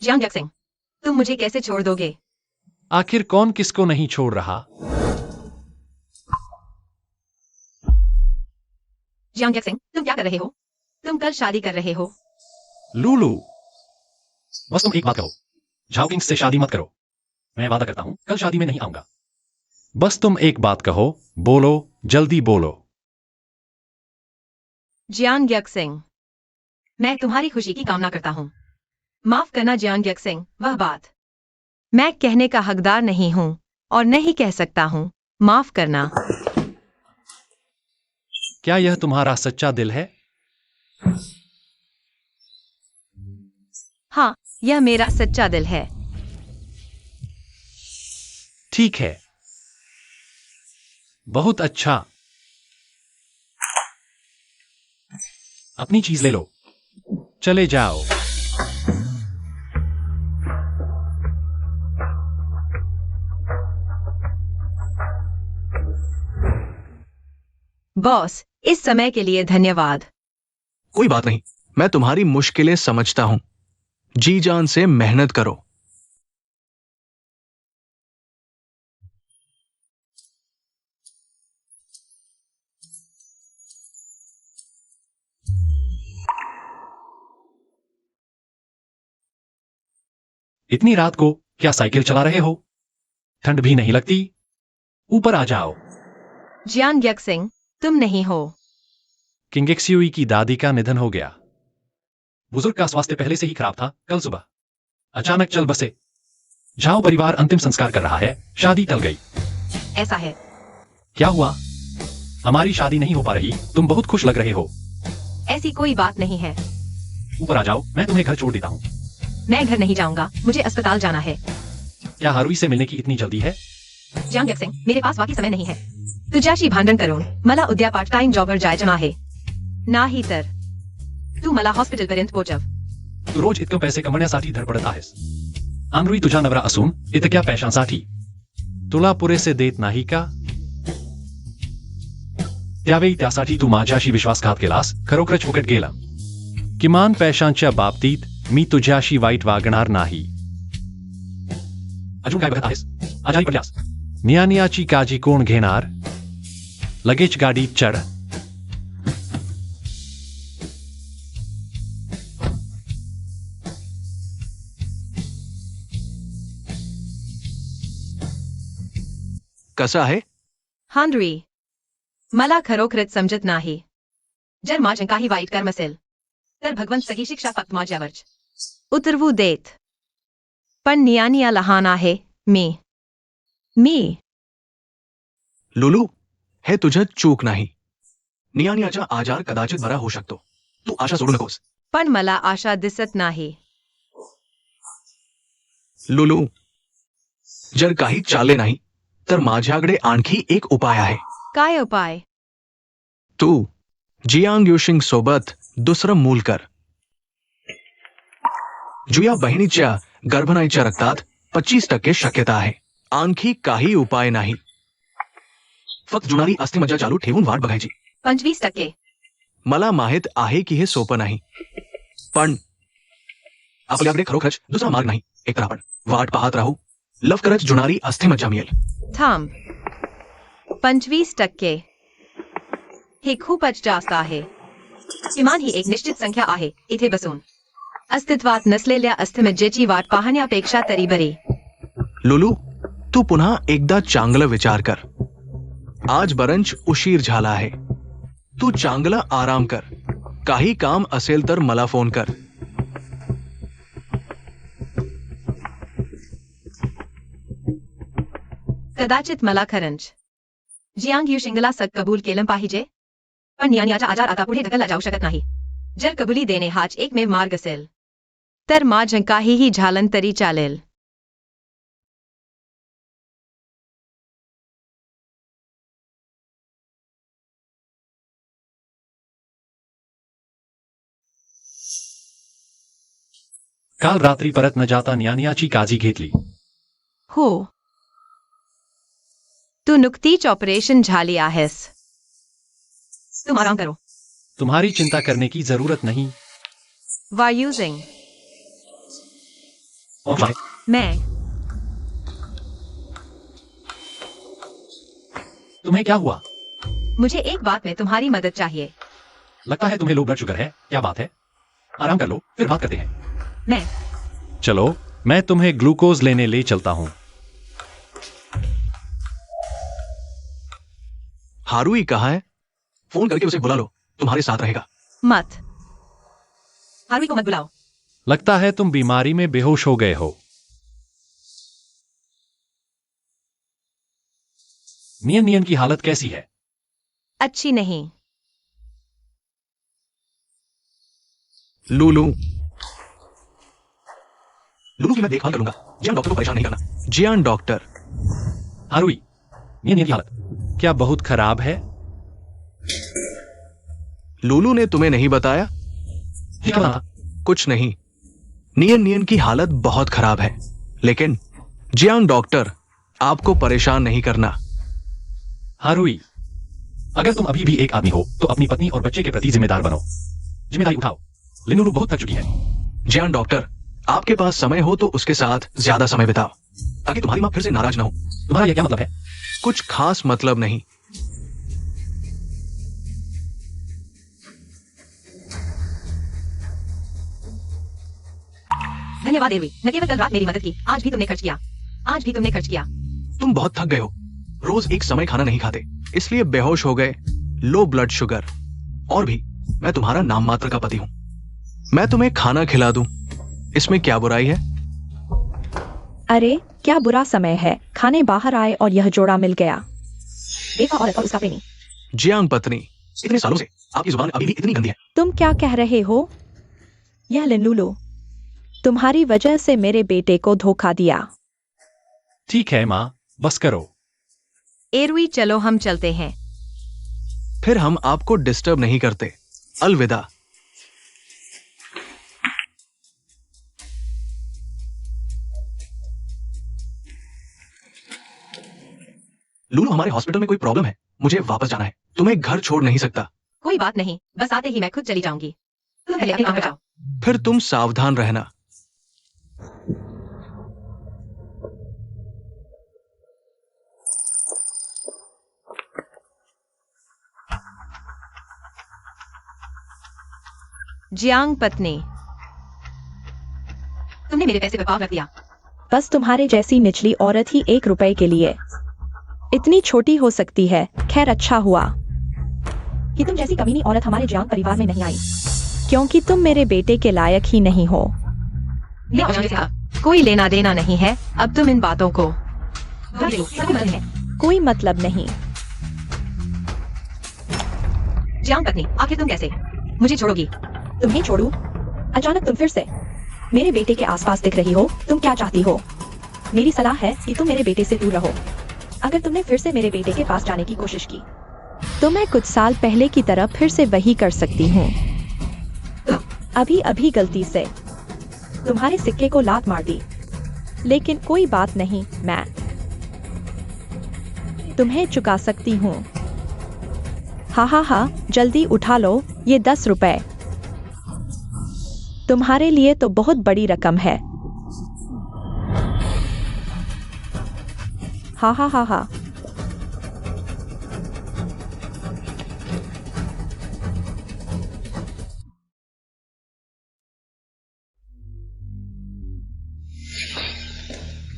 जियांग यक सिंह, तुम मुझे कैसे छोड़ दोगे? आखिर कौन किसको नहीं छोड़ रहा? जियांग यक सिंह, तुम क्या कर रहे हो? तुम कल शादी कर रहे हो। लूलू, बस तुम एक बात कहो, झाओकिंग से शादी मत करो। मैं वादा करता हूं कल शादी में नहीं आऊंगा। बस तुम एक बात कहो, बोलो, जल्दी बोलो। जियांग यक सिंह, मैं तुम्हारी खुशी की कामना करता हूँ। माफ करना जियांग यक सिंह, वह बात मैं कहने का हकदार नहीं हूँ और नहीं कह सकता हूँ। माफ करना। क्या यह तुम्हारा सच्चा दिल है? हाँ, यह मेरा सच्चा दिल है। ठीक है, बहुत अच्छा। अपनी चीज ले लो, चले जाओ। बॉस, इस समय के लिए धन्यवाद। कोई बात नहीं, मैं तुम्हारी मुश्किलें समझता हूं। जी जान से मेहनत करो। इतनी रात को क्या साइकिल चला रहे हो? ठंड भी नहीं लगती? ऊपर आ जाओ। जियांग यक सिंह, तुम नहीं हो। किंगेक्सियुई की दादी का निधन हो गया। बुजुर्ग का स्वास्थ्य पहले से ही खराब था। कल सुबह अचानक चल बसे। झाओ परिवार अंतिम संस्कार कर रहा है। शादी टल गई। ऐसा है। क्या हुआ? हमारी शादी नहीं हो पा रही। तुम बहुत खुश लग रहे हो। ऐसी कोई बात नहीं है। ऊपर आ जाओ, मैं तुम्हें घर छोड़ देता हूँ। मैं घर नहीं जाऊंगा, मुझे अस्पताल जाना है। क्या हारुई से मिलने की इतनी जल्दी है? जियांग यक सिंह, मेरे पास बाकी समय नहीं है. तुझ्याशी भांडण करून मला उद्या पार्ट टाइम जॉबवर जायचं आहे. नाही तर तू मला हॉस्पिटलपर्यंत पोचव. तू रोज इतकं पैसे कमवण्यासाठी धडपडत आहेस. आनरुई तुझा नवरा असून इतक्या पैशांसाठी तुला पुरेसे देत नाही का? त्यावेळी त्यासाठी तू माझ्याशी विश्वासघात केलास. खरोखरच फुकट गेला. किमान पैशांच्या बाबतीत मी तुझ्याशी वाईट वागणार नाही. अजून काय बघत आहेस? आजारी पडल्यास नियानियाची काळजी कोण घेणार? लगेच गाडीत चढ. कसा आहे? हांद्री मला खरोखरच समजत नाही. जर माझं काही वाईट कर्म असेल तर भगवंत सही शिक्षा फक्त माझ्यावरच उतरवू देत. पण नियानिया लहान आहे. मी लुलू, हे तुझं चूक नाही. नियानियाचा आजार कदाचित बरा होऊ शकतो. तू आशा सोडू नकोस. पण मला आशा दिसत नाही. लुलू, जर काही चालले नाही तर माझ्याकडे आणखी एक उपाय आहे. काय उपाय? तू जियांग युशिंग सोबत दुसरं मूल कर. जुया बहिणीच्या गर्भणाईच्या रक्तात 25% शक्यता आहे. आणखी काही उपाय नाही. फक्त जुनारी अस्थिमज्जा चालू ठेवून वाट बघायची. 25%. मला माहित आहे की हे सोपं नाही, पण आपल्याकडे खरोखरच दुसरा मार्ग नाही. एकतर आपण वाट पाहत राहू. लवकरच जुनारी अस्थिमज्जा मिळेल. थांब. 25%. हे खूपच जास्त आहे. किमान ही एक निश्चित संख्या आहे. इथे बसून अस्तित्वात नसलेल्या अस्थिमज्जेची वाट पाहण्यापेक्षा तरी बरी. लुलू, तू पुन्हा एकदा चांगलं विचार कर. आज बरंच उशीर झाला आहे. तू चांगला आराम कर. काही काम असेल तर मला फोन कर. कदाचित मला खरंच जियांग युशिंगला सग कबूल केलं पाहिजे, पण नियानियाचा आजार आता पुढे ढकलला जाऊ शकत नाही. जर कबुली देणे हाच एकमेव मार्ग असेल तर माझं काहीही झालं तरी चालेल. काल रात्री परत न जाता न्यानियाची काळजी घेतली. हो, तू नुकतीच ऑपरेशन झाली आहेस. तुम आराम करो. तुम्हारी चिंता करने की जरूरत नहीं. Why using? और मैं तुम्हें क्या हुआ? मुझे एक बात में तुम्हारी मदद चाहिए. लगता है तुम्हें लो ब्लड शुगर है. क्या बात है? आराम कर लो, फिर बात करते हैं. मैं चलो, मैं तुम्हें ग्लूकोज लेने ले चलता हूँ. हारुई कहाँ है? फोन करके उसे बुला लो. तुम्हारे साथ रहेगा. मत. हारुई को मत बुलाओ. लगता है तुम बीमारी में बेहोश हो गए हो. नियन नियन की हालत कैसी है? अच्छी नहीं. लुलू, लुलू की मैं देखभाल करूंगा. जियान डॉक्टर को परेशान नहीं करना. जियान डॉक्टर. हारुई, नियन नियन की हालत क्या बहुत खराब है? लुलू ने तुम्हें नहीं बताया? ये क्या बता? कुछ नहीं. नियन नियन की हालत बहुत खराब है, लेकिन जियान डॉक्टर आपको परेशान नहीं करना. हारुई, अगर तुम अभी भी एक आदमी हो तो अपनी पत्नी और बच्चे के प्रति जिम्मेदार बनो. जिम्मेदारी उठाओ. लिनुलू बहुत थक चुकी है. जियान डॉक्टर, आपके पास समय हो तो उसके साथ ज्यादा समय बिताओ, ताकि तुम्हारी मां फिर से नाराज ना हो. तुम्हारा यह क्या मतलब है? कुछ खास मतलब नहीं. धन्यवाद देवी. न केवल कल रात मेरी मदद की, आज भी तुमने खर्च किया. आज भी तुमने खर्च किया. तुम बहुत थक गए हो. रोज एक समय खाना नहीं खाते, इसलिए बेहोश हो गए. Low blood sugar. और भी, मैं तुम्हारा नाम मात्र का पति हूं. मैं तुम्हें खाना खिला दूं, इसमें क्या बुराई है? अरे क्या बुरा समय है. खाने बाहर आए और यह जोड़ा मिल गया. बेवा औरत और उसका प्रेमी. जियांग पत्नी, इतने सालों से आपकी जुबान अभी भी इतनी गंदी है. तुम क्या कह रहे हो? यह लिनुलू, तुम्हारी वजह से मेरे बेटे को धोखा दिया. ठीक है माँ, बस करो. एरुई, चलो हम चलते हैं. फिर हम आपको डिस्टर्ब नहीं करते. अलविदा. लूलू, हमारे हॉस्पिटल में कोई प्रॉब्लम है. मुझे वापस जाना है. तुम्हें घर छोड़ नहीं सकता. कोई बात नहीं, बस आते ही मैं खुद चली जाऊंगी. तुम पहले अपने काम पर जाओ. फिर तुम सावधान रहना. जियांग पत्नी, तुमने मेरे पैसे पर पाव रख दिया. बस तुम्हारे जैसी निचली औरत ही 1 रुपए के लिए इतनी छोटी हो सकती है. खैर, अच्छा हुआ कि तुम जैसी कमीनी औरत हमारे जियांग परिवार में नहीं आई, क्योंकि तुम मेरे बेटे के लायक ही नहीं हो. ले आओ जल्दी से आओ. कोई लेना देना नहीं है अब तुम इन बातों को. कोई मतलब नहीं. जियांग पत्नी, आखिर तुम कैसे मुझे छोड़ोगी? तुम्हें छोड़ू? अचानक तुम फिर से. मेरे बेटे के आसपास दिख रही हो, तुम क्या चाहती हो? मेरी सलाह है कि तुम मेरे बेटे से दूर रहो। अगर तुमने फिर से मेरे बेटे के पास जाने की कोशिश की तो मैं कुछ साल पहले की तरह फिर से वही कर सकती हूँ। अभी अभी गलती से तुम्हारे सिक्के को लात मार दी। लेकिन कोई बात नहीं, मैं तुम्हें चुका सकती हूँ। हा, जल्दी उठा लो ये 10 रुपए। तुम्हारे लिए तो बहुत बड़ी रकम है। हा।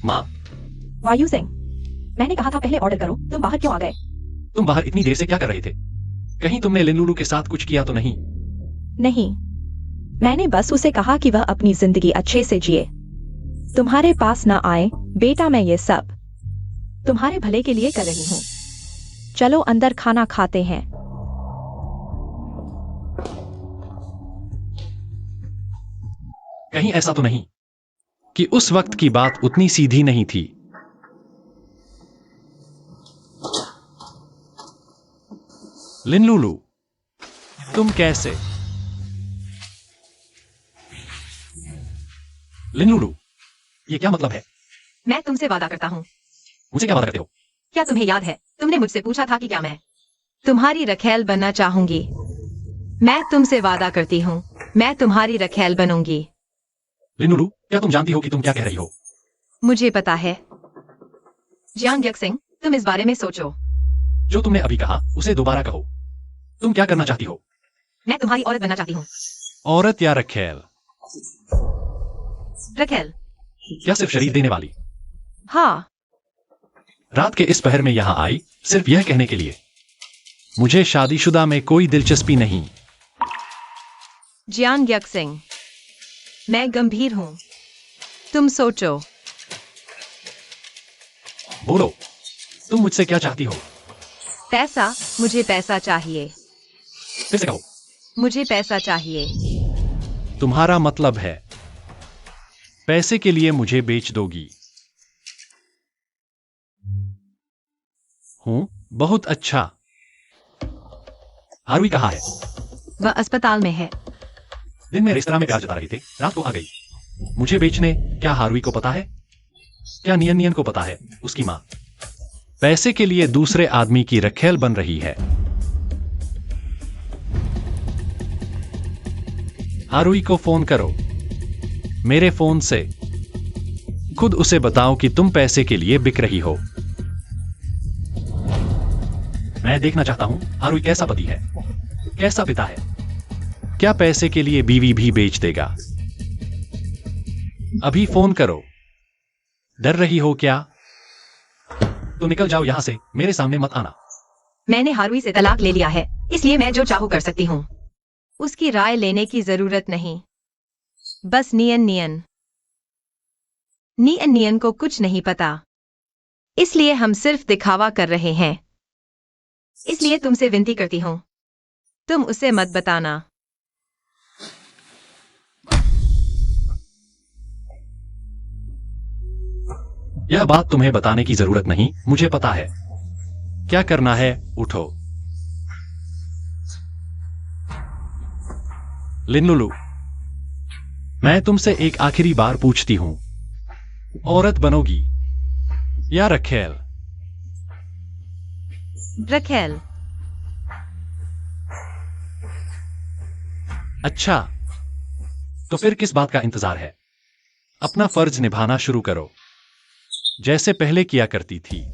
माँ, वायु सिंह, मैंने कहा था पहले ऑर्डर करो, तुम बाहर क्यों आ गए? तुम बाहर इतनी देर से क्या कर रहे थे? कहीं तुमने लिनलुलु के साथ कुछ किया तो नहीं? नहीं, मैंने बस उसे कहा कि वह अपनी जिंदगी अच्छे से जिए। तुम्हारे पास न आए बेटा, मैं ये सब तुम्हारे भले के लिए कर रही हूँ। चलो अंदर खाना खाते हैं। कहीं ऐसा तो नहीं कि उस वक्त की बात उतनी सीधी नहीं थी? लिनलुलु, तुम कैसे? लिनलुलु, ये क्या मतलब है? मैं तुमसे वादा करता हूँ। मुझे क्या वादा करते हो? क्या तुम्हें याद है, तुमने मुझसे पूछा था कि क्या मैं तुम्हारी रखेल बनना चाहूंगी? मैं तुमसे वादा करती हूँ, मैं तुम्हारी रखेल बनूंगी। लिनलुलु, क्या तुम जानती हो कि तुम क्या कह रही हो? मुझे पता है। जियांग यक सिंह, तुम इस बारे में सोचो। जो तुमने अभी कहा उसे दोबारा कहो। तुम क्या करना चाहती हो? मैं तुम्हारी औरत बनना चाहती हूँ। औरत या रखेल? रखेल। क्या सिर्फ शरीर देने वाली? हाँ। रात के इस पहर में यहां आई सिर्फ यह कहने के लिए मुझे शादीशुदा में कोई दिलचस्पी नहीं। जियांग यक सिंह, मैं गंभीर हूँ। तुम सोचो। बोलो, तुम मुझसे क्या चाहती हो? पैसा, मुझे पैसा चाहिए। फिर से कहो। मुझे पैसा चाहिए। तुम्हारा मतलब है पैसे के लिए मुझे बेच दोगी? हूं, बहुत अच्छा। हारुई कहाँ है? वह अस्पताल में है। दिन में रेस्तरां में प्यार जता रहे थे, रात को आ गई मुझे बेचने। क्या हारुई को पता है? क्या नियन नियन को पता है? उसकी मां पैसे के लिए दूसरे आदमी की रखेल बन रही है। हारुई को फोन करो, मेरे फोन से। खुद उसे बताओ कि तुम पैसे के लिए बिक रही हो। मैं देखना चाहता हूं हारुई कैसा पति है, कैसा पिता है। क्या पैसे के लिए बीवी भी बेच देगा? अभी फोन करो। डर रही हो क्या? तो निकल जाओ यहां से, मेरे सामने मत आना। मैंने हारुई से तलाक ले लिया है, इसलिए मैं जो चाहूं कर सकती हूँ। उसकी राय लेने की जरूरत नहीं। बस नियन नियन को कुछ नहीं पता, इसलिए हम सिर्फ दिखावा कर रहे हैं। इसलिए तुमसे विनती करती हूँ, तुम उसे मत बताना। यह बात तुम्हें बताने की जरूरत नहीं, मुझे पता है क्या करना है। उठो। लिनलुलु, मैं तुमसे एक आखिरी बार पूछती हूं, औरत बनोगी या रखेल? रखेल। अच्छा, तो फिर किस बात का इंतजार है? अपना फर्ज निभाना शुरू करो, जैसे पहले किया करती थी।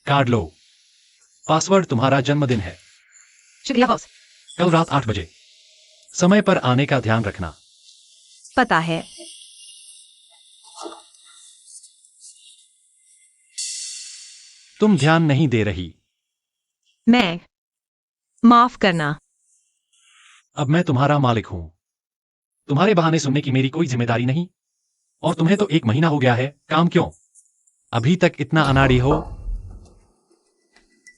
कार्ड लो। पासवर्ड तुम्हारा जन्मदिन है। शुक्रिया बॉस। कल रात 8 बजे समय पर आने का ध्यान रखना। पता है। तुम ध्यान नहीं दे रही। मैं माफ करना। अब मैं तुम्हारा मालिक हूं। तुम्हारे बहाने सुनने की मेरी कोई जिम्मेदारी नहीं। और तुम्हें तो 1 महीना हो गया है, काम क्यों अभी तक इतना अनाड़ी हो?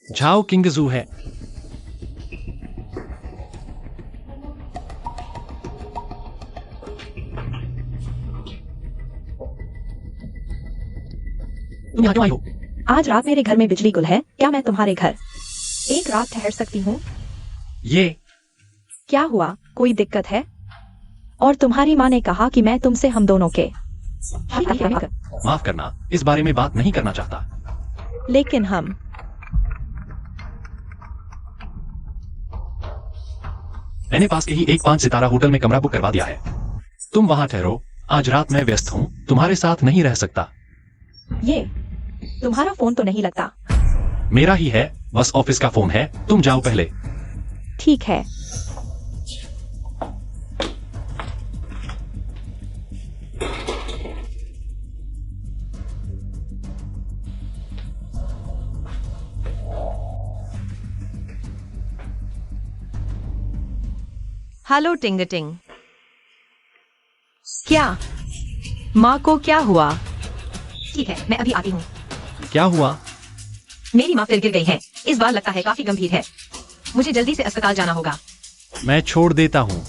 झाओ किंगजू है। तुम यहाँ क्यों आई हो? आज रात मेरे घर में बिजली गुल है, क्या मैं तुम्हारे घर एक रात ठहर सकती हूँ? ये क्या हुआ, कोई दिक्कत है? और तुम्हारी माँ ने कहा कि मैं तुमसे हम दोनों के माफ करना, इस बारे में बात नहीं करना चाहता। लेकिन हम मैंने पास के ही एक 5 सितारा होटल में कमरा बुक करवा दिया है। तुम वहां ठहरो, आज रात मैं व्यस्त हूँ, तुम्हारे साथ नहीं रह सकता। ये तुम्हारा फोन तो नहीं लगता? मेरा ही है, बस ऑफिस का फोन है। तुम जाओ पहले। ठीक है। हेलो टिंगटिंग। क्या माँ को क्या हुआ? ठीक है, मैं अभी आती हूँ। क्या हुआ? मेरी माँ फिर गिर गई है, इस बार लगता है काफी गंभीर है। मुझे जल्दी से अस्पताल जाना होगा। मैं छोड़ देता हूँ।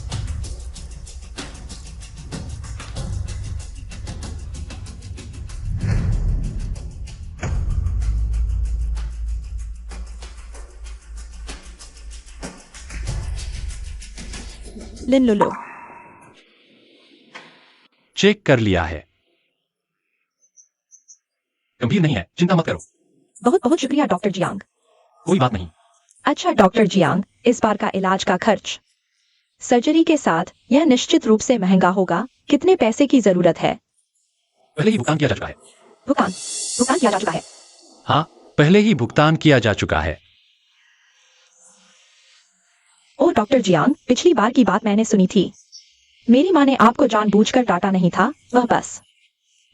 लिन लुलु, चेक कर लिया है, गंभीर नहीं है, चिंता मत करो। बहुत बहुत शुक्रिया डॉक्टर जियांग। कोई बात नहीं। अच्छा डॉक्टर जियांग, इस बार का इलाज का खर्च सर्जरी के साथ यह निश्चित रूप से महंगा होगा। कितने पैसे की जरूरत है? पहले ही भुगतान किया जा चुका है। भुगतान भुगतान किया जा चुका है। हाँ, पहले ही भुगतान किया जा चुका है। ओ डॉक्टर जियांग, पिछली बार की बात मैंने सुनी थी। मेरी माँ ने आपको जानबूझकर डांटा नहीं था, वह बस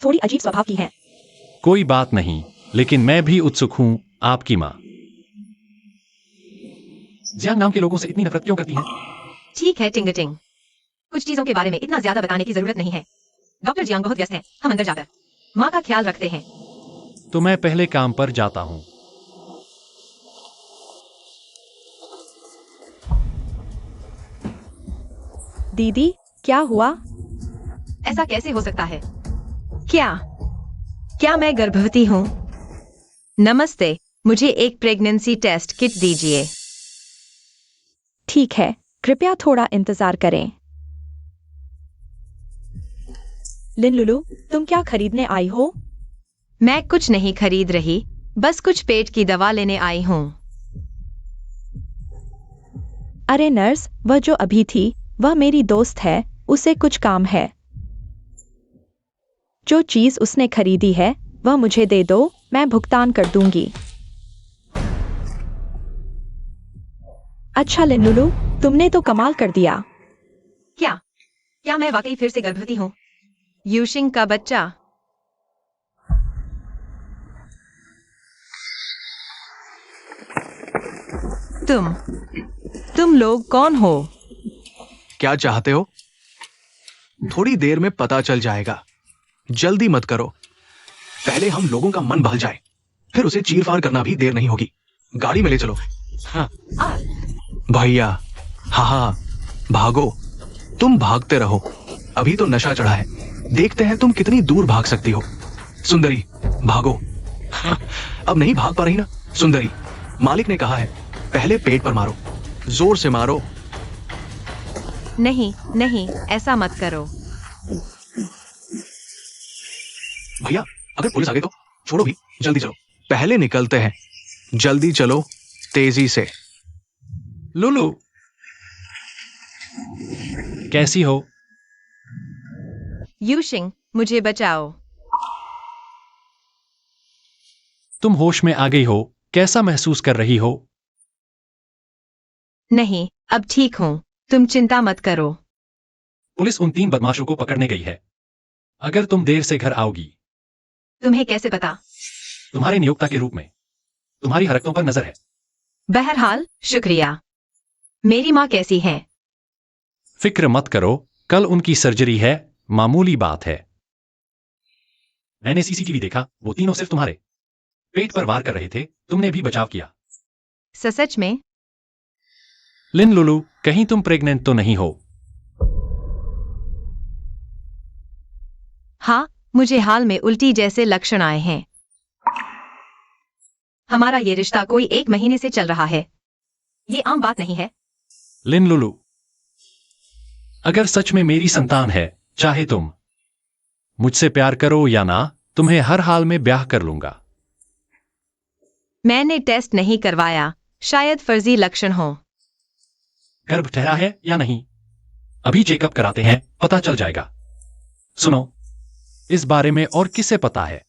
थोड़ी अजीब स्वभाव की है। कोई बात नहीं, लेकिन मैं भी उत्सुक हूँ। आपकी माँ जियांग नाम के लोगों से इतनी नफरत क्यों करती है? ठीक है टिंगटिंग, कुछ चीजों के बारे में इतना ज्यादा बताने की जरूरत नहीं है। डॉक्टर जियांग बहुत व्यस्त हैं, हम अंदर जाकर माँ का ख्याल रखते हैं। तो मैं पहले काम पर जाता हूँ। दीदी, क्या हुआ? ऐसा कैसे हो सकता है? क्या क्या मैं गर्भवती हूँ? नमस्ते, मुझे एक प्रेगनेंसी टेस्ट किट दीजिए। ठीक है, कृपया थोड़ा इंतजार करें। लिन लुलु, तुम क्या खरीदने आई हो? मैं कुछ नहीं खरीद रही, बस कुछ पेट की दवा लेने आई हूँ। अरे नर्स, वह जो अभी थी, वह मेरी दोस्त है, उसे कुछ काम है। जो चीज उसने खरीदी है वह मुझे दे दो, मैं भुगतान कर दूंगी। अच्छा लिन लुलु, तुमने तो कमाल कर दिया। क्या क्या मैं वाकई फिर से गर्भवती हूँ? यूशिंग का बच्चा। तुम लोग कौन हो? क्या चाहते हो? थोड़ी देर में पता चल जाएगा, जल्दी मत करो। पहले हम लोगों का मन बहल जाए, फिर उसे चीर-फाड़ करना भी देर नहीं होगी। गाड़ी में ले चलो। हाँ भैया, हाँ भागो, तुम भागते रहो, अभी तो नशा चढ़ा है, देखते हैं तुम कितनी दूर भाग सकती हो। सुंदरी भागो। हाँ, अब नहीं भाग पा रही ना? सुंदरी, मालिक ने कहा है पहले पेट पर मारो, जोर से मारो। नहीं नहीं, ऐसा मत करो। भैया, अगर पुलिस आ गई तो छोड़ो भी, जल्दी चलो। पहले निकलते हैं, जल्दी चलो, तेजी से। लुलु, कैसी हो? यूशिंग, मुझे बचाओ। तुम होश में आ गई हो? कैसा महसूस कर रही हो? नहीं, अब ठीक हूँ, तुम चिंता मत करो। पुलिस उन 3 बदमाशों को पकड़ने गई है। अगर तुम देर से घर आओगी। तुम्हें कैसे पता? तुम्हारे नियोक्ता के रूप में तुम्हारी हरकतों पर नजर है। बहरहाल, शुक्रिया। मेरी माँ कैसी है? फिक्र मत करो, कल उनकी सर्जरी है, मामूली बात है। मैंने सीसीटीवी देखा, वो तीनों सिर्फ तुम्हारे पेट पर वार कर रहे थे, तुमने भी बचाव किया। सच में? लिन लुलू, कहीं तुम प्रेग्नेंट तो नहीं हो? हाँ, मुझे हाल में उल्टी जैसे लक्षण आए हैं। हमारा ये रिश्ता कोई 1 महीने से चल रहा है। ये आम बात नहीं है। लिन लुलू, अगर सच में मेरी संतान है, चाहे तुम मुझसे प्यार करो या ना, तुम्हें हर हाल में ब्याह कर लूंगा। मैंने टेस्ट नहीं करवाया, शायद फर्जी लक्षण हो। गर्भ ठहरा है या नहीं, अभी चेकअप कराते हैं, पता चल जाएगा। सुनो, इस बारे में और किसे पता है?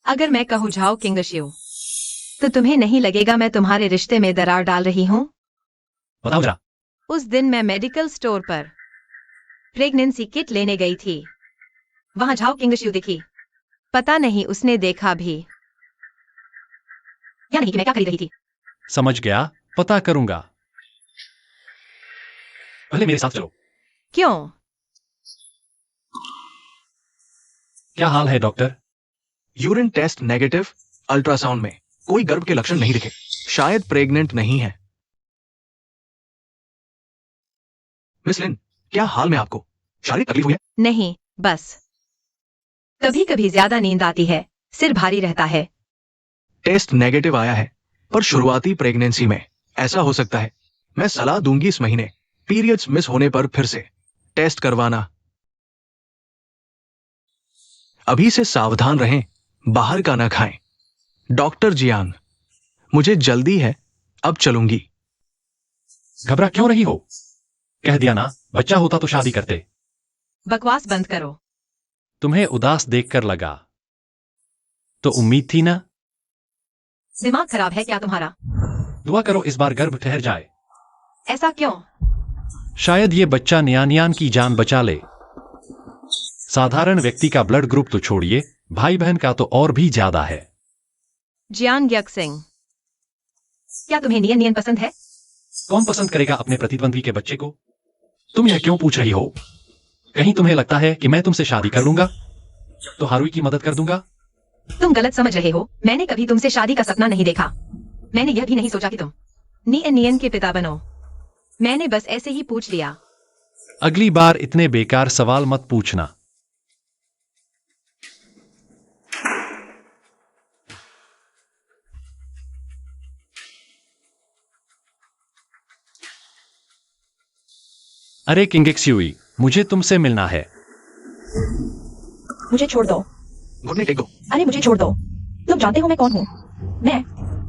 अगर मैं कहूँ जाओ किंगशियो, तो तुम्हें नहीं लगेगा मैं तुम्हारे रिश्ते में दरार डाल रही हूँ? बताओ जरा। उस दिन मैं मेडिकल स्टोर पर प्रेगनेंसी किट लेने गई थी। वहां जाओ किंगशियो दिखी। पता नहीं उसने देखा भी या नहीं कि मैं क्या खरीद रही थी। समझ गया, पता करूंगा। पहले मेरे साथ चलो। क्यों? क्या हाल है doctor? Urine test negative, ultrasound में कोई गर्भ के लक्षण नहीं दिखे, शायद प्रेग्नेंट नहीं है। मिस लिन, क्या हाल में आपको शारीरिक तकलीफ हुई है? नहीं, बस कभी कभी ज्यादा नींद आती है, सिर भारी रहता है। टेस्ट नेगेटिव आया है, पर शुरुआती प्रेगनेंसी में ऐसा हो सकता है। मैं सलाह दूंगी इस महीने पीरियड्स मिस होने पर फिर से टेस्ट करवाना। अभी से सावधान रहें, बाहर का ना खाएं। डॉक्टर जियांग, मुझे जल्दी है, अब चलूंगी। घबरा क्यों रही हो? कह दिया ना, बच्चा होता तो शादी करते। बकवास बंद करो। तुम्हें उदास देखकर लगा, तो उम्मीद थी ना। दिमाग खराब है क्या तुम्हारा? दुआ करो इस बार गर्भ ठहर जाए। ऐसा क्यों? शायद ये बच्चा न्यान की जान बचा ले। साधारण व्यक्ति का ब्लड ग्रुप तो छोड़िए, भाई बहन का तो और भी ज्यादा है। जियांग यक सिंह, क्या तुम्हें नियन नियन पसंद है? कौन पसंद करेगा अपने प्रतिद्वंदी के बच्चे को? तुम यह क्यों पूछ रही हो? कहीं तुम्हें लगता है कि मैं तुमसे शादी कर लूंगा तो हारुई की मदद कर दूंगा? तुम गलत समझ रहे हो। मैंने कभी तुमसे शादी का सपना नहीं देखा। मैंने यह भी नहीं सोचा कि तुम नियन नियन के पिता बनो। मैंने बस ऐसे ही पूछ लिया। अगली बार इतने बेकार सवाल मत पूछना। अरे किंगेक्स्यूई, मुझे तुमसे मिलना है। मुझे छोड़ दो। घुटने टेक दो। अरे मुझे छोड़ दो। तुम जानते हो मैं कौन हूँ? मैं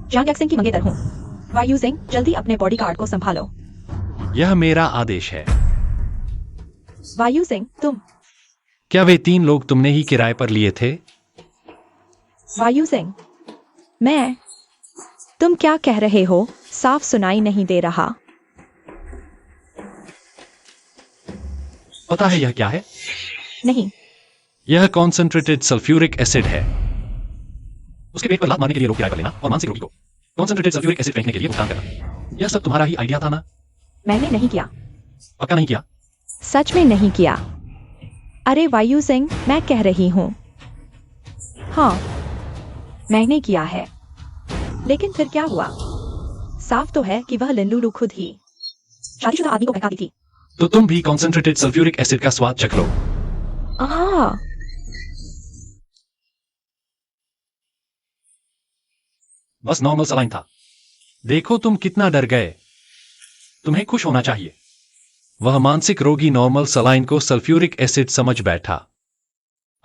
जियांग सिंह की मंगेतर हूँ। वायु सिंह, जल्दी अपने बॉडी गार्ड को संभालो। यह मेरा आदेश है। वायु सिंह, तुम। क्या वे 3 लोग तुमने ही किराए पर लिए थे? वायु सिंह, मैं। तुम क्या कह रहे हो? साफ सुनाई नहीं दे रहा। पता है यह क्या है? नहीं। यह कॉन्सेंट्रेटेड सल्फ्यूरिक एसिड है। उसके पेट पर लात मारने के लिए रोग किराए पर लेना और मानसिक रोगी को कॉन्सेंट्रेटेड सल्फ्यूरिक एसिड फेंकने के लिए भुगतान करना। यह सब तुम्हारा ही आइडिया था ना? मैंने नहीं किया। पक्का नहीं किया? सच में नहीं किया। अरे वायु सिंह, मैं कह रही हूँ। हाँ, मैंने किया है। लेकिन फिर क्या हुआ? साफ तो है कि वह लिनलुलू खुद ही शादीशुदा आदमी को बहका दी थी। तो तुम भी कॉन्सेंट्रेटेड सल्फ्यूरिक एसिड का स्वाद चख लो। बस नॉर्मल सलाइन था। देखो तुम कितना डर गए। तुम्हें खुश होना चाहिए। वह मानसिक रोगी नॉर्मल सलाइन को सल्फ्यूरिक एसिड समझ बैठा।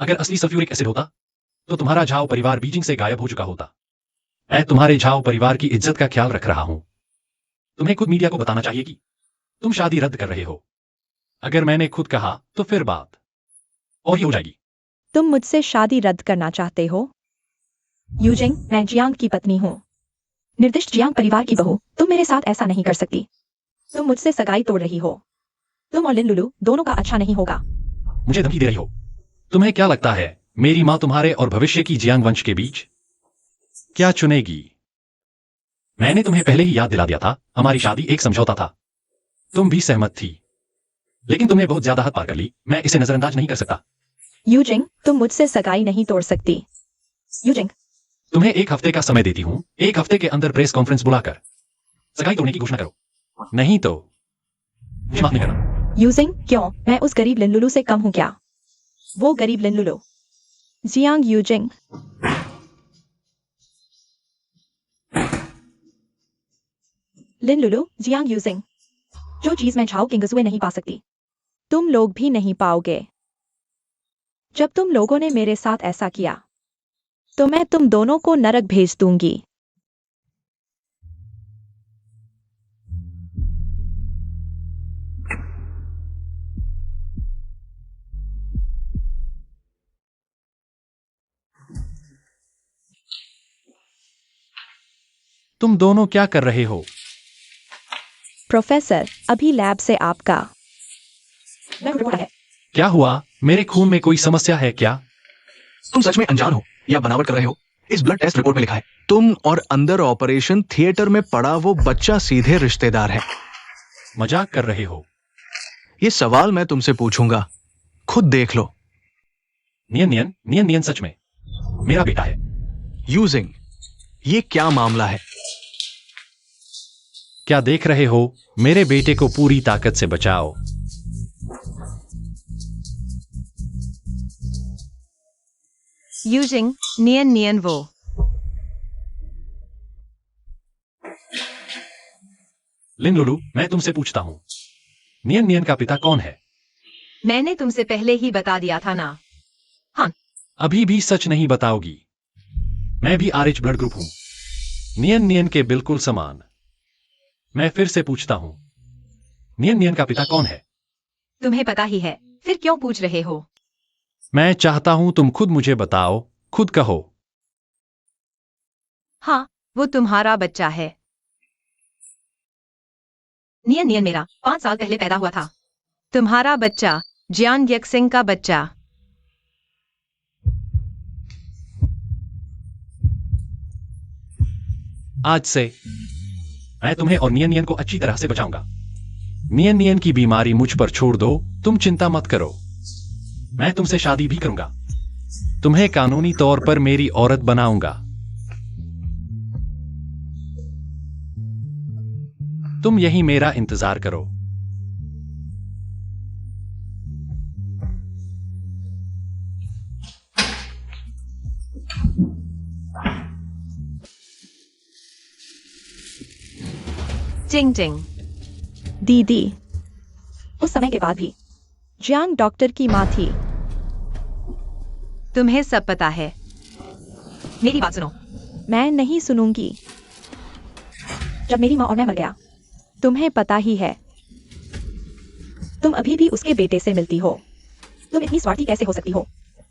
अगर असली सल्फ्यूरिक एसिड होता तो तुम्हारा झाओ परिवार बीजिंग से गायब हो चुका होता। मैं तुम्हारे झाओ परिवार की इज्जत का ख्याल रख रहा हूं। तुम्हें खुद मीडिया को बताना चाहिए कि तुम शादी रद्द कर रहे हो। अगर मैंने खुद कहा तो फिर बात और ही हो जाएगी। तुम मुझसे शादी रद्द करना चाहते हो? यूजिंग, मैं जियांग की पत्नी हूँ। निर्दिष्ट जियांग परिवार की बहू। तुम मेरे साथ ऐसा नहीं कर सकती। तुम मुझसे सगाई तोड़ रही हो। तुम और लिनलुलू दोनों का अच्छा नहीं होगा। मुझे धमकी दे रही हो? तुम्हें क्या लगता है मेरी मां तुम्हारे और भविष्य की जियांग वंश के बीच क्या चुनेगी? मैंने तुम्हें पहले ही याद दिला दिया था, हमारी शादी एक समझौता था। तुम भी सहमत थी, लेकिन तुमने बहुत ज्यादा हद पार कर ली। मैं इसे नजरअंदाज नहीं कर सकता। यूजिंग, तुम मुझसे सगाई नहीं तोड़ सकती। यूजिंग, तुम्हें 1 हफ्ते का समय देती हूँ। 1 हफ्ते के अंदर प्रेस कॉन्फ्रेंस बुलाकर सगाई तोड़ने की घोषणा करो, नहीं तो मुझे माफ नहीं करना। यूजिंग, क्यों? मैं उस गरीब लिनलुलु से कम हूं क्या? वो गरीब लिनलुलु। जियांग यूजिंग, लिनलुलु, जियांग यूजिंग, जो चीज मैं झाओ किंगजुए नहीं पा सकती, तुम लोग भी नहीं पाओगे। जब तुम लोगों ने मेरे साथ ऐसा किया, तो मैं तुम दोनों को नरक भेज दूंगी। तुम दोनों क्या कर रहे हो? प्रोफेसर, अभी लैब से आपका रिपोर्ट है। क्या हुआ? मेरे खून में कोई समस्या है क्या? तुम सच में अनजान हो या बनावट कर रहे हो? इस ब्लड टेस्ट रिपोर्ट में लिखा है तुम और अंदर ऑपरेशन थिएटर में पड़ा वो बच्चा सीधे रिश्तेदार है। मजाक कर रहे हो? ये सवाल मैं तुमसे पूछूंगा, खुद देख लो। नियन नियन नियन नियन सच में मेरा बेटा है। यूजिंग, ये क्या मामला है? क्या देख रहे हो? मेरे बेटे को पूरी ताकत से बचाओ। यूजिंग, नियन नियन वो। लिनलुलु, मैं तुमसे पूछता हूँ, नियन नियन का पिता कौन है? मैंने तुमसे पहले ही बता दिया था ना। हाँ, अभी भी सच नहीं बताओगी? मैं भी RH ब्लड ग्रुप हूं, नियन नियन के बिल्कुल समान। मैं फिर से पूछता हूं, नियन नियन का पिता कौन है? तुम्हें पता ही है, फिर क्यों पूछ रहे हो? मैं चाहता हूं तुम खुद मुझे बताओ, खुद कहो। हाँ, वो तुम्हारा बच्चा है। नियन नियन मेरा 5 साल पहले पैदा हुआ था। तुम्हारा बच्चा, जियांग यक्सिंग का बच्चा। आज से मैं तुम्हें और नियन नियन को अच्छी तरह से बचाऊंगा। नियन नियन की बीमारी मुझ पर छोड़ दो, तुम चिंता मत करो। मैं तुमसे शादी भी करूंगा, तुम्हें कानूनी तौर पर मेरी औरत बनाऊंगा। तुम यही मेरा इंतजार करो। टिंग टिंग। दीदी, उस समय के बाद भी जियांग डॉक्टर की मां थी। तुम्हें सब पता है। मेरी बात सुनो। मैं नहीं सुनूंगी। जब मेरी माँ और मैं मर गया, तुम्हें पता ही है, तुम अभी भी उसके बेटे से मिलती हो। तुम इतनी स्वार्थी कैसे हो सकती हो?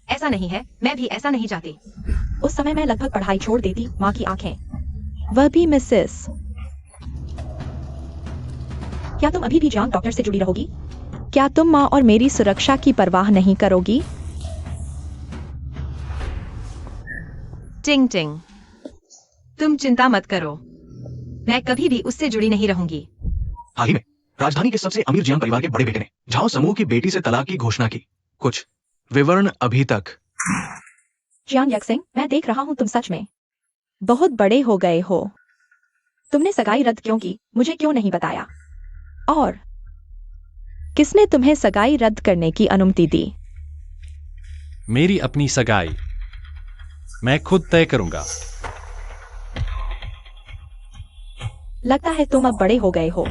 ऐसा नहीं है, मैं भी ऐसा नहीं चाहती। उस समय मैं लगभग पढ़ाई छोड़ देती। माँ की आंखें, वह भी मिसेस। क्या तुम अभी भी जियांग डॉक्टर से जुड़ी रहोगी? क्या तुम माँ और मेरी सुरक्षा की परवाह नहीं करोगी? टिंग टिंग, तुम चिंता मत करो, मैं कभी भी उससे जुड़ी नहीं रहूंगी। हाल ही में राजधानी के सबसे अमीर जियांग परिवार के बड़े बेटे ने झाओ समूह की बेटी से तलाक की घोषणा की। कुछ विवरण अभी तक। जियांग यक्सिंग, मैं देख रहा हूँ तुम सच में बहुत बड़े हो गए हो। तुमने सगाई रद्द क्यों की? मुझे क्यों नहीं बताया? और किसने तुम्हें सगाई रद्द करने की अनुमति दी? मेरी अपनी सगाई मैं खुद तय करूंगा। लगता है तुम अब बड़े हो गए हो,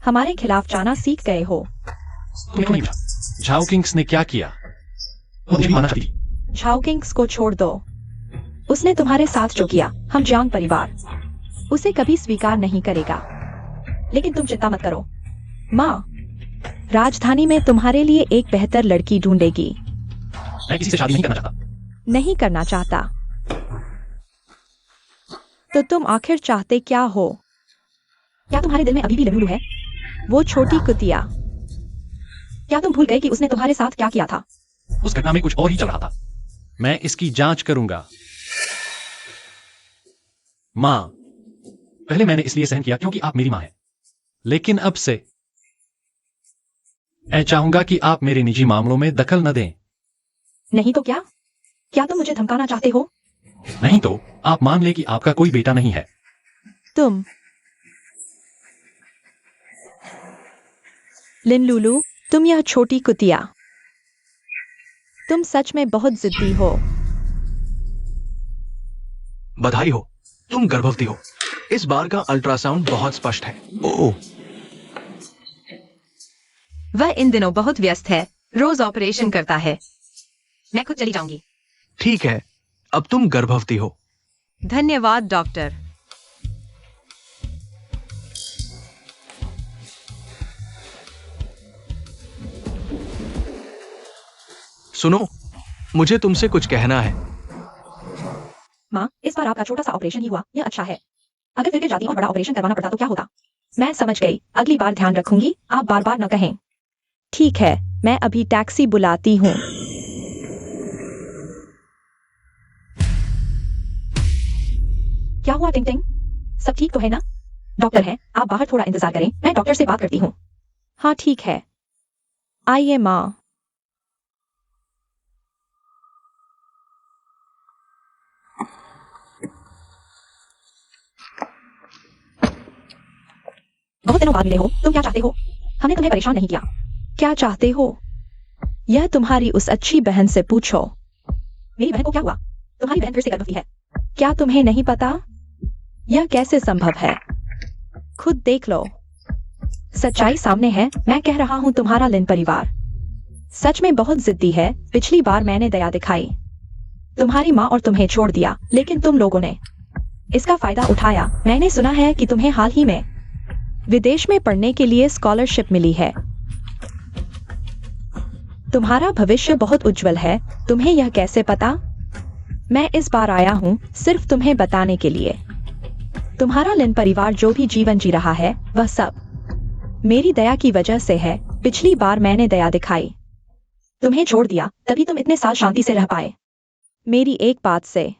हमारे खिलाफ जाना सीख गए हो। तुम्हें क्यों नहीं पूछा? झाओ किंग्स ने क्या किया? वो मुझे मानना चाहती थी। झाओ किंग्स को छोड़ दो। उसने तुम्हारे साथ जो किया, हम जियांग परिवार उसे कभी स्वीकार नहीं करेगा। लेकिन तुम चिंता मत करो, माँ राजधानी में तुम्हारे लिए एक बेहतर लड़की ढूंढेगी। मैं किसी से शादी नहीं करना चाहता। नहीं करना चाहता? तो तुम आखिर चाहते क्या हो? क्या तुम्हारे दिल में अभी भी लिनलुलु है? वो छोटी कुतिया। क्या तुम भूल गए कि उसने तुम्हारे साथ क्या किया था? उस घटना में कुछ और ही चल रहा था। मैं इसकी जांच करूंगा। मां, पहले मैंने इसलिए सहन किया क्योंकि आप मेरी मां हैं, लेकिन अब से मैं चाहूंगा कि आप मेरे निजी मामलों में दखल न दें। नहीं तो क्या? क्या तुम मुझे धमकाना चाहते हो? नहीं तो आप मान लें कि आपका कोई बेटा नहीं है। तुम लिन लुलु, तुम यह छोटी कुतिया, तुम सच में बहुत जिद्दी हो। बधाई हो, तुम गर्भवती हो। इस बार का अल्ट्रासाउंड बहुत स्पष्ट है। ओह, वह इन दिनों बहुत व्यस्त है, रोज ऑपरेशन करता है। मैं खुद चली जाऊंगी। ठीक है, अब तुम गर्भवती हो। धन्यवाद डॉक्टर। सुनो, मुझे तुमसे कुछ कहना है। माँ, इस बार आपका छोटा सा ऑपरेशन ही हुआ, यह अच्छा है। अगर फिर जाती और बड़ा ऑपरेशन करवाना पड़ता तो क्या होता? मैं समझ गई, अगली बार ध्यान रखूंगी, आप बार बार न कहें। ठीक है, मैं अभी टैक्सी बुलाती हूँ। क्या हुआ टिंग टिंग? सब ठीक तो है ना? डॉक्टर है, आप बाहर थोड़ा इंतजार करें, मैं डॉक्टर से बात करती हूँ। हाँ ठीक है, आइए माँ। बहुत दिनों बाद मिले हो, तुम क्या चाहते हो? हमने तुम्हें परेशान नहीं किया। क्या चाहते हो? यह तुम्हारी उस अच्छी बहन से पूछो। मेरी बहन को क्या हुआ? तुम्हारी बहन फिर से गर्भवती है। क्या तुम्हें नहीं पता? यह कैसे संभव है? खुद देख लो। सच्चाई सामने है, मैं कह रहा हूँ तुम्हारा लिन परिवार सच में बहुत जिद्दी है। पिछली बार मैंने दया दिखाई, तुम्हारी माँ और तुम्हें छोड़ दिया, लेकिन तुम लोगों ने इसका फायदा उठाया। मैंने सुना है कि तुम्हें हाल ही में विदेश में पढ़ने के लिए स्कॉलरशिप मिली है। तुम्हारा भविष्य बहुत उज्जवल है। तुम्हें यह कैसे पता? मैं इस बार आया हूँ सिर्फ तुम्हें बताने के लिए। तुम्हारा लिन परिवार जो भी जीवन जी रहा है, वह सब मेरी दया की वजह से है। पिछली बार मैंने दया दिखाई, तुम्हें छोड़ दिया, तभी तुम इतने साल शांति से रह पाए। मेरी एक बात से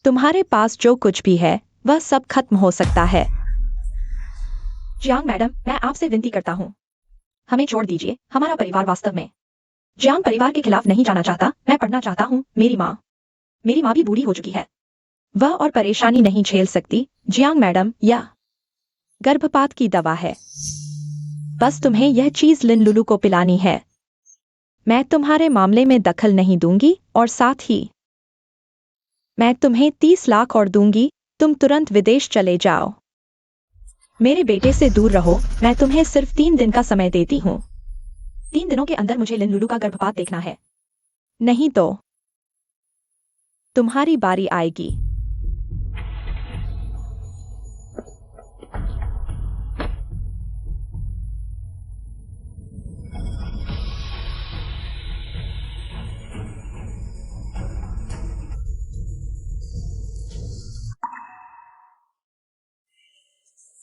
तुम्हारे पास जो कुछ भी है वह सब खत्म हो सकता है। जियांग मैडम, मैं आपसे विनती करता हूँ, हमें छोड़ दीजिए। हमारा परिवार वास्तव में जियांग परिवार के खिलाफ नहीं जाना चाहता। मैं पढ़ना चाहता हूँ। मेरी माँ भी बूढ़ी हो चुकी है। वह और परेशानी नहीं झेल सकती। जियांग मैडम, यह गर्भपात की दवा है। बस तुम्हें यह चीज लिन लुलु को पिलानी है। मैं तुम्हारे मामले में दखल नहीं दूंगी और साथ ही मैं तुम्हें 30 लाख और दूंगी। तुम तुरंत विदेश चले जाओ। मेरे बेटे से दूर रहो। मैं तुम्हें सिर्फ 3 दिन का समय देती हूँ। 3 दिनों के अंदर मुझे लिन लुलु का गर्भपात देखना है। नहीं तो तुम्हारी बारी आएगी।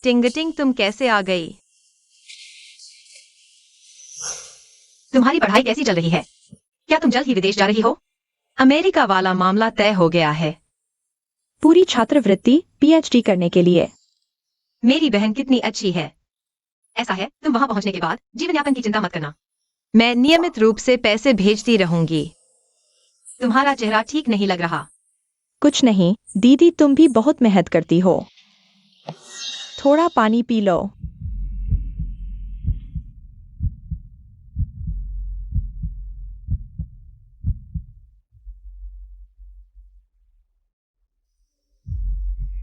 टिंगटिंग, तुम कैसे आ गई? तुम्हारी पढ़ाई कैसी चल रही है? क्या तुम जल्द ही विदेश जा रही हो? अमेरिका वाला मामला तय हो गया है। पूरी छात्रवृत्ति पीएचडी करने के लिए। मेरी बहन कितनी अच्छी है। ऐसा है, तुम वहां पहुंचने के बाद जीवन यापन की चिंता मत करना। मैं नियमित रूप से पैसे भेजती रहूंगी। तुम्हारा चेहरा ठीक नहीं लग रहा। कुछ नहीं दीदी, तुम भी बहुत मेहनत करती हो। थोड़ा पानी पी लो।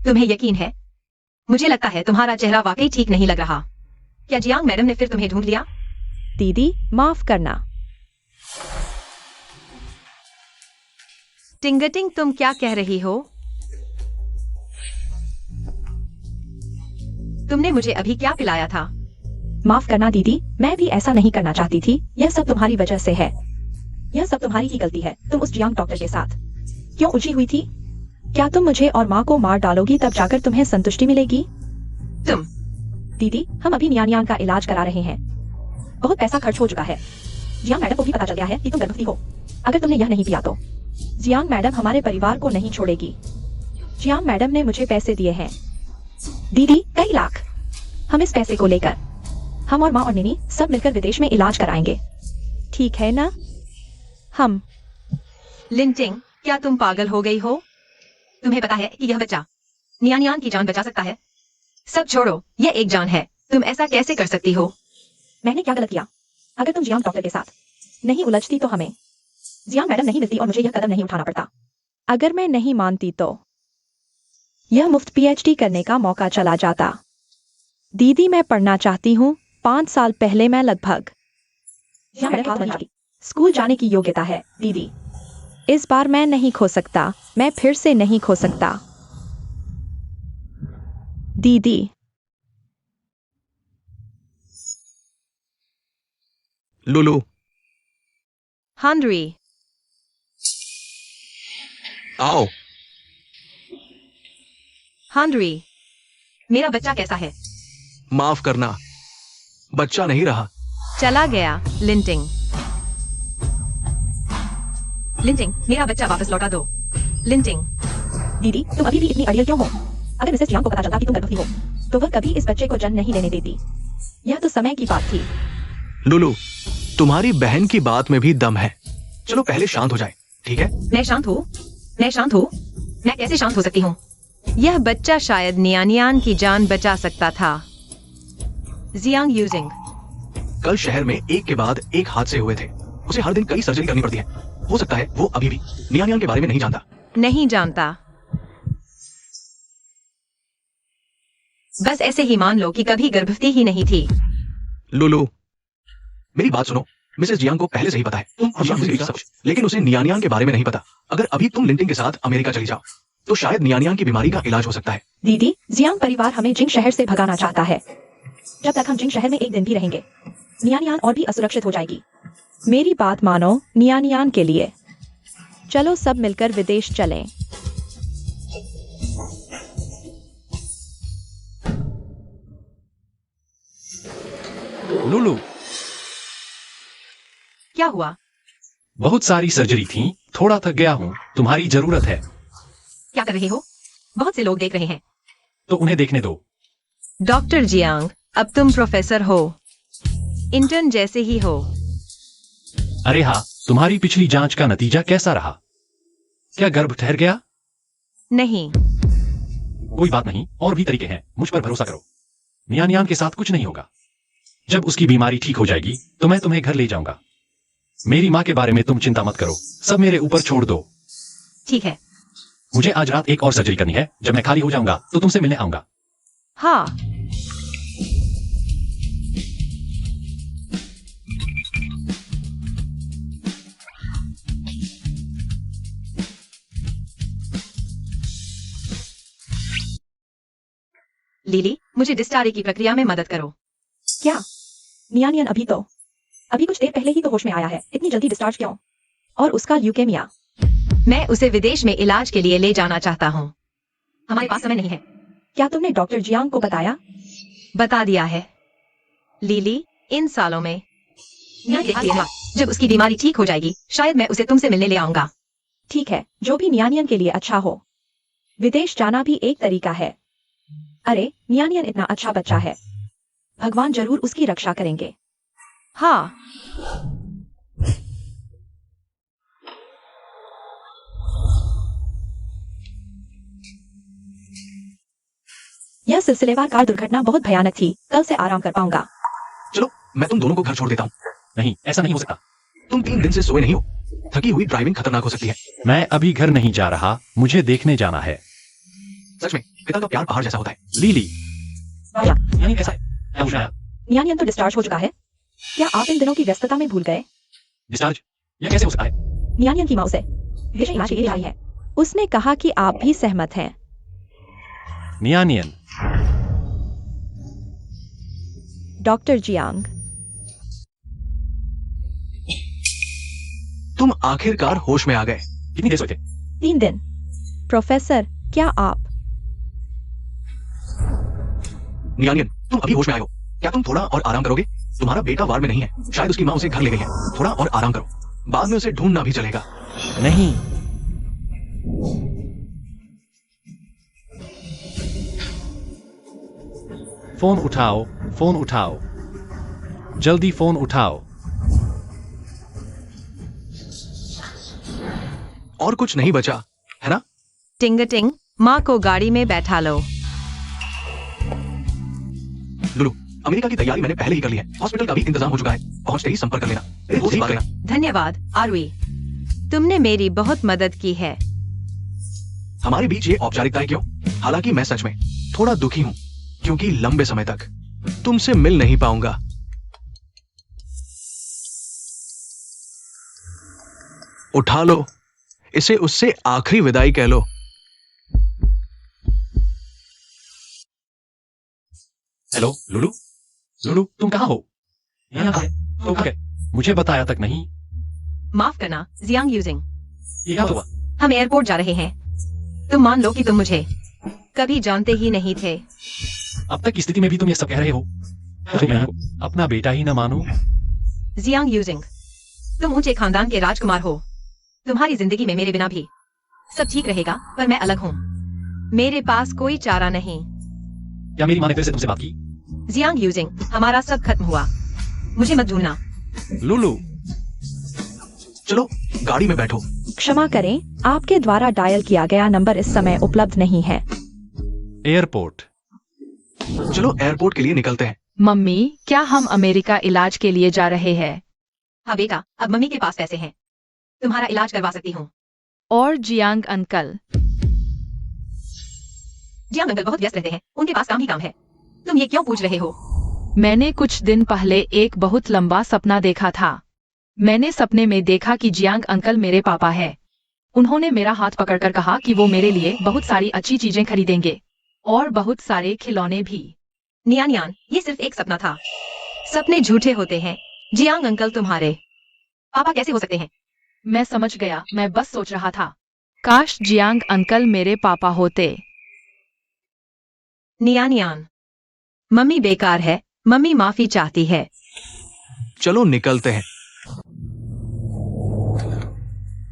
तुम्हें यकीन है? मुझे लगता है तुम्हारा चेहरा वाकई ठीक नहीं लग रहा। क्या जियांग मैडम ने फिर तुम्हें ढूंढ लिया? दीदी, माफ करना। टिंगटिंग, तुम क्या कह रही हो? तुमने मुझे अभी क्या पिलाया था? माफ करना दीदी, मैं भी ऐसा नहीं करना चाहती थी। यह सब तुम्हारी वजह से है। यह सब तुम्हारी ही गलती है। तुम उस जियांग डॉक्टर के साथ क्यों उलझी हुई थी? क्या तुम मुझे और माँ को मार डालोगी तब जाकर तुम्हें संतुष्टि मिलेगी? तुम दीदी, हम अभी नियानियांग का इलाज करा रहे हैं। बहुत पैसा खर्च हो चुका है। जियांग मैडम को भी पता चल गया है कि तुम गर्भवती हो। अगर तुमने यह नहीं किया तो जियांग मैडम हमारे परिवार को नहीं छोड़ेगी। जियांग मैडम ने मुझे पैसे दिए हैं दीदी, कई लाख। हम इस पैसे को लेकर हम और माँ और निनी सब मिलकर विदेश में इलाज कराएंगे। ठीक है ना? हम लिंटिंग, क्या तुम पागल हो गई हो? तुम्हें पता है कि यह बच्चा नियानियान की जान बचा सकता है? सब छोड़ो, यह एक जान है। तुम ऐसा कैसे कर सकती हो? मैंने क्या गलत किया? अगर तुम जियांग डॉक्टर के साथ नहीं उलझती तो हमें जियांग मैडम नहीं मिलती और मुझे यह कदम नहीं उठाना पड़ता। अगर मैं नहीं मानती तो यह मुफ्त पीएचडी करने का मौका चला जाता। दीदी, मैं पढ़ना चाहती हूँ। 5 साल पहले मैं लगभग जियांग मैडम हाथ बन जाती। स्कूल जाने की योग्यता है दीदी। इस बार मैं नहीं खो सकता। मैं फिर से नहीं खो सकता। दीदी, लुलु, हांद्री, आओ। हांद्री, मेरा बच्चा कैसा है? माफ करना, बच्चा नहीं रहा। चला गया। लिंटिंग, लिंटिंग, मेरा बच्चा वापस लौटा दो। लिंटिंग, दीदी, तुम अभी भी इतनी अड़ियल क्यों हो? अगर मिसेस जियांग को पता चलता कि तुम गर्भवती हो तो वह कभी इस बच्चे को जन्म नहीं लेने देती। यह तो समय की बात थी। लुलु, तुम्हारी बहन की बात में भी दम है। चलो पहले शांत हो जाए, ठीक है? मैं शांत हूँ? मैं शांत हूँ? मैं कैसे शांत हो सकती हूँ? यह बच्चा शायद नियानियान की जान बचा सकता था। जियांग यूजिंग, कल शहर में एक के बाद एक हादसे हुए थे। उसे हर दिन कई सर्जरी करनी पड़ती है। हो सकता है वो अभी भी नियानियान के बारे में नहीं जानता। नहीं जानता। बस ऐसे ही मान लो कि कभी गर्भवती ही नहीं थी। लुलु, मेरी बात सुनो। मिसेस जियांग को पहले से ही पता है जियांग से सब कुछ, लेकिन उसे नियानियान के बारे में नहीं पता। अगर अभी तुम लिंटिंग के साथ अमेरिका चली जाओ तो शायद नियानियान की बीमारी का इलाज हो सकता है। दीदी, जियांग परिवार हमें जिंग शहर से भगाना चाहता है। जब तक हम जिंग शहर में एक दिन भी रहेंगे नियानियान और भी असुरक्षित हो जाएगी। मेरी बात मानो नियानियान के लिए। चलो सब मिलकर विदेश चलें। लुलु, क्या हुआ? बहुत सारी सर्जरी थी, थोड़ा थक गया हूँ। तुम्हारी जरूरत है क्या कर रहे हो? बहुत से लोग देख रहे हैं। तो उन्हें देखने दो। डॉक्टर जियांग, अब तुम प्रोफेसर हो। इंटर्न जैसे ही हो। अरे हाँ, तुम्हारी पिछली जांच का नतीजा कैसा रहा? क्या गर्भ ठहर गया? नहीं। कोई बात नहीं, और भी तरीके हैं। मुझ पर भरोसा करो। नियानियान के साथ कुछ नहीं होगा। जब उसकी बीमारी ठीक हो जाएगी तो मैं तुम्हें घर ले जाऊंगा। मेरी माँ के बारे में तुम चिंता मत करो, सब मेरे ऊपर छोड़ दो। ठीक है। मुझे आज रात एक और सर्जरी करनी है। जब मैं खाली हो जाऊंगा तो तुमसे मिलने आऊंगा। हाँ। लिली, मुझे डिस्चार्ज की प्रक्रिया में मदद करो। क्या? नियानियन अभी कुछ देर पहले ही तो होश में आया है। इतनी जल्दी डिस्चार्ज क्यों? और उसका ल्यूकेमिया। मैं उसे विदेश में इलाज के लिए ले जाना चाहता हूँ। हमारे पास समय नहीं है। क्या तुमने डॉक्टर जियांग को बताया? बता दिया है। लिली, इन सालों में जब उसकी बीमारी ठीक हो जाएगी शायद मैं उसे तुमसे मिलने ले आऊंगा। ठीक है, जो भी नियानियन के लिए अच्छा हो। विदेश जाना भी एक तरीका है। अरे, नियानियन इतना अच्छा बच्चा है, भगवान जरूर उसकी रक्षा करेंगे। हाँ। यह सिलसिलेवार कार दुर्घटना बहुत भयानक थी। कल से आराम कर पाऊंगा। चलो मैं तुम दोनों को घर छोड़ देता हूँ। नहीं, ऐसा नहीं हो सकता। तुम 3 दिन से सोए नहीं हो। थकी हुई ड्राइविंग खतरनाक हो सकती है। मैं अभी घर नहीं जा रहा, मुझे देखने जाना है। सच में पिता का प्यार पहाड़ जैसा होता है। लीली, क्या? यानी कैसा है? क्या पूछा है? नियानियन तो डिस्चार्ज हो चुका है। क्या आप इन दिनों की व्यस्तता में भूल गए? डिस्चार्ज? यह कैसे हो सकता है? नियानियन की माँ उसे विदेश इलाज के लिए आई है। उसने कहा कि आप भी सहमत हैं। नियानियन, डॉक्टर जियांग, तुम आखिरकार होश में आ गए। कितनी देर सोए थे? 3 दिन। प्रोफेसर, क्या आप नियानियन, तुम अभी होश में आए हो। क्या तुम थोड़ा और आराम करोगे? तुम्हारा बेटा वार्ड में नहीं है। शायद उसकी माँ उसे घर ले गई है। थोड़ा और आराम करो, बाद में उसे ढूंढना भी चलेगा। नहीं। फोन उठाओ, फोन उठाओ। जल्दी फोन उठाओ। और कुछ नहीं बचा है ना? टिंग टिंग, माँ को गाड़ी में बैठा लो। लुलु, अमेरिका की तैयारी मैंने पहले ही कर ली है। हॉस्पिटल का भी इंतजाम हो चुका है। पहुंचते ही संपर्क कर लेना। मेरे दोस्त से बात करना। धन्यवाद आरवी, तुमने मेरी बहुत मदद की है। हमारे बीच ये औपचारिकताएं क्यों? हालांकि मैं सच में थोड़ा दुखी हूं, क्योंकि लंबे समय तक तुमसे मिल नहीं पाऊंगा। उठा लो, इसे उससे आखिरी विदाई कह लो। हेलो लुलु, लुलु तुम कहाँ हो? यहाँ है। तुम कहाँ गए? मुझे बताया तक नहीं। माफ करना जियांग यूजिंग, ये क्या हुआ? हम एयरपोर्ट जा रहे हैं। तुम मान लो कि तुम मुझे कभी जानते ही नहीं थे। अब तक की स्थिति में भी तुम ये सब कह रहे हो? तो मैं अपना बेटा ही न मानूं? जियांग यूजिंग, तुम ऊंचे खानदान के राजकुमार हो। तुम्हारी जिंदगी में मेरे बिना भी सब ठीक रहेगा, पर मैं अलग हूँ। मेरे पास कोई चारा नहीं। क्या मेरी माँ ने फिर से तुमसे बात की? जियांग यूजिंग, हमारा सब खत्म हुआ। मुझे मत ढूंढना। लुलु, चलो गाड़ी में बैठो। क्षमा करें, आपके द्वारा डायल किया गया नंबर इस समय उपलब्ध नहीं है। एयरपोर्ट। चलो एयरपोर्ट के लिए निकलते हैं। मम्मी, क्या हम अमेरिका इलाज के लिए जा रहे हैं? हाँ बेटा, अब मम्मी के पास पैसे हैं, तुम्हारा इलाज करवा सकती हूँ। और जियांग अंकल? जियांग अंकल बहुत व्यस्त रहते हैं, उनके पास काम ही काम है। तुम ये क्यों पूछ रहे हो? मैंने कुछ दिन पहले एक बहुत लंबा सपना देखा था। मैंने सपने में देखा कि जियांग अंकल मेरे पापा है। उन्होंने मेरा हाथ पकड़कर कहा कि वो मेरे लिए बहुत सारी अच्छी चीजें खरीदेंगे और बहुत सारे खिलौने भी। नियान नियान, ये सिर्फ एक सपना था। सपने झूठे होते हैं। जियांग अंकल तुम्हारे पापा कैसे हो सकते हैं? मैं समझ गया, मैं बस सोच रहा था, काश जियांग अंकल मेरे पापा होते। नियान नियान, मम्मी बेकार है, मम्मी माफी चाहती है। चलो निकलते हैं।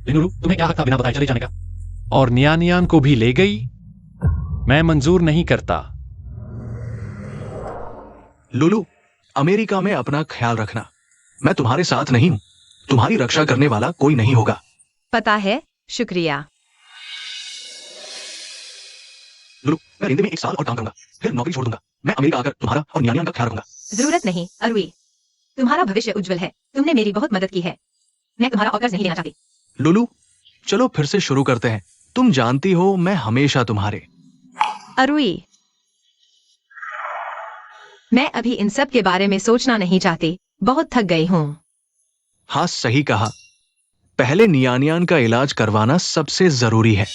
लुलु, तुम्हें क्या हक था बिना बताए चले जाने का? और नियानियान को भी ले गई? मैं मंजूर नहीं करता। लुलु, अमेरिका में अपना ख्याल रखना। मैं तुम्हारे साथ नहीं हूं। तुम्हारी रक्षा करने वाला कोई नहीं होगा। पता है, शुक्रिया। लुलु, मैं हिंदी में 1 साल और काम करूंगा, फिर नौकरी छोड़ दूंगा। मैं अमेरिका आकर तुम्हारा और न्यानियान का ख्याल रखूंगा। जरूरत नहीं अरवी, तुम्हारा भविष्य उज्जवल है। तुमने मेरी बहुत मदद की है। मैं तुम्हारा और कर्ज नहीं लेना चाहती। लुलु, चलो फिर से शुरू करते हैं। तुम जानती हो मैं हमेशा तुम्हारे। अरुई, मैं अभी इन सब के बारे में सोचना नहीं चाहती, बहुत थक गई हूँ। हाँ सही कहा, पहले नियानियान का इलाज करवाना सबसे जरूरी है।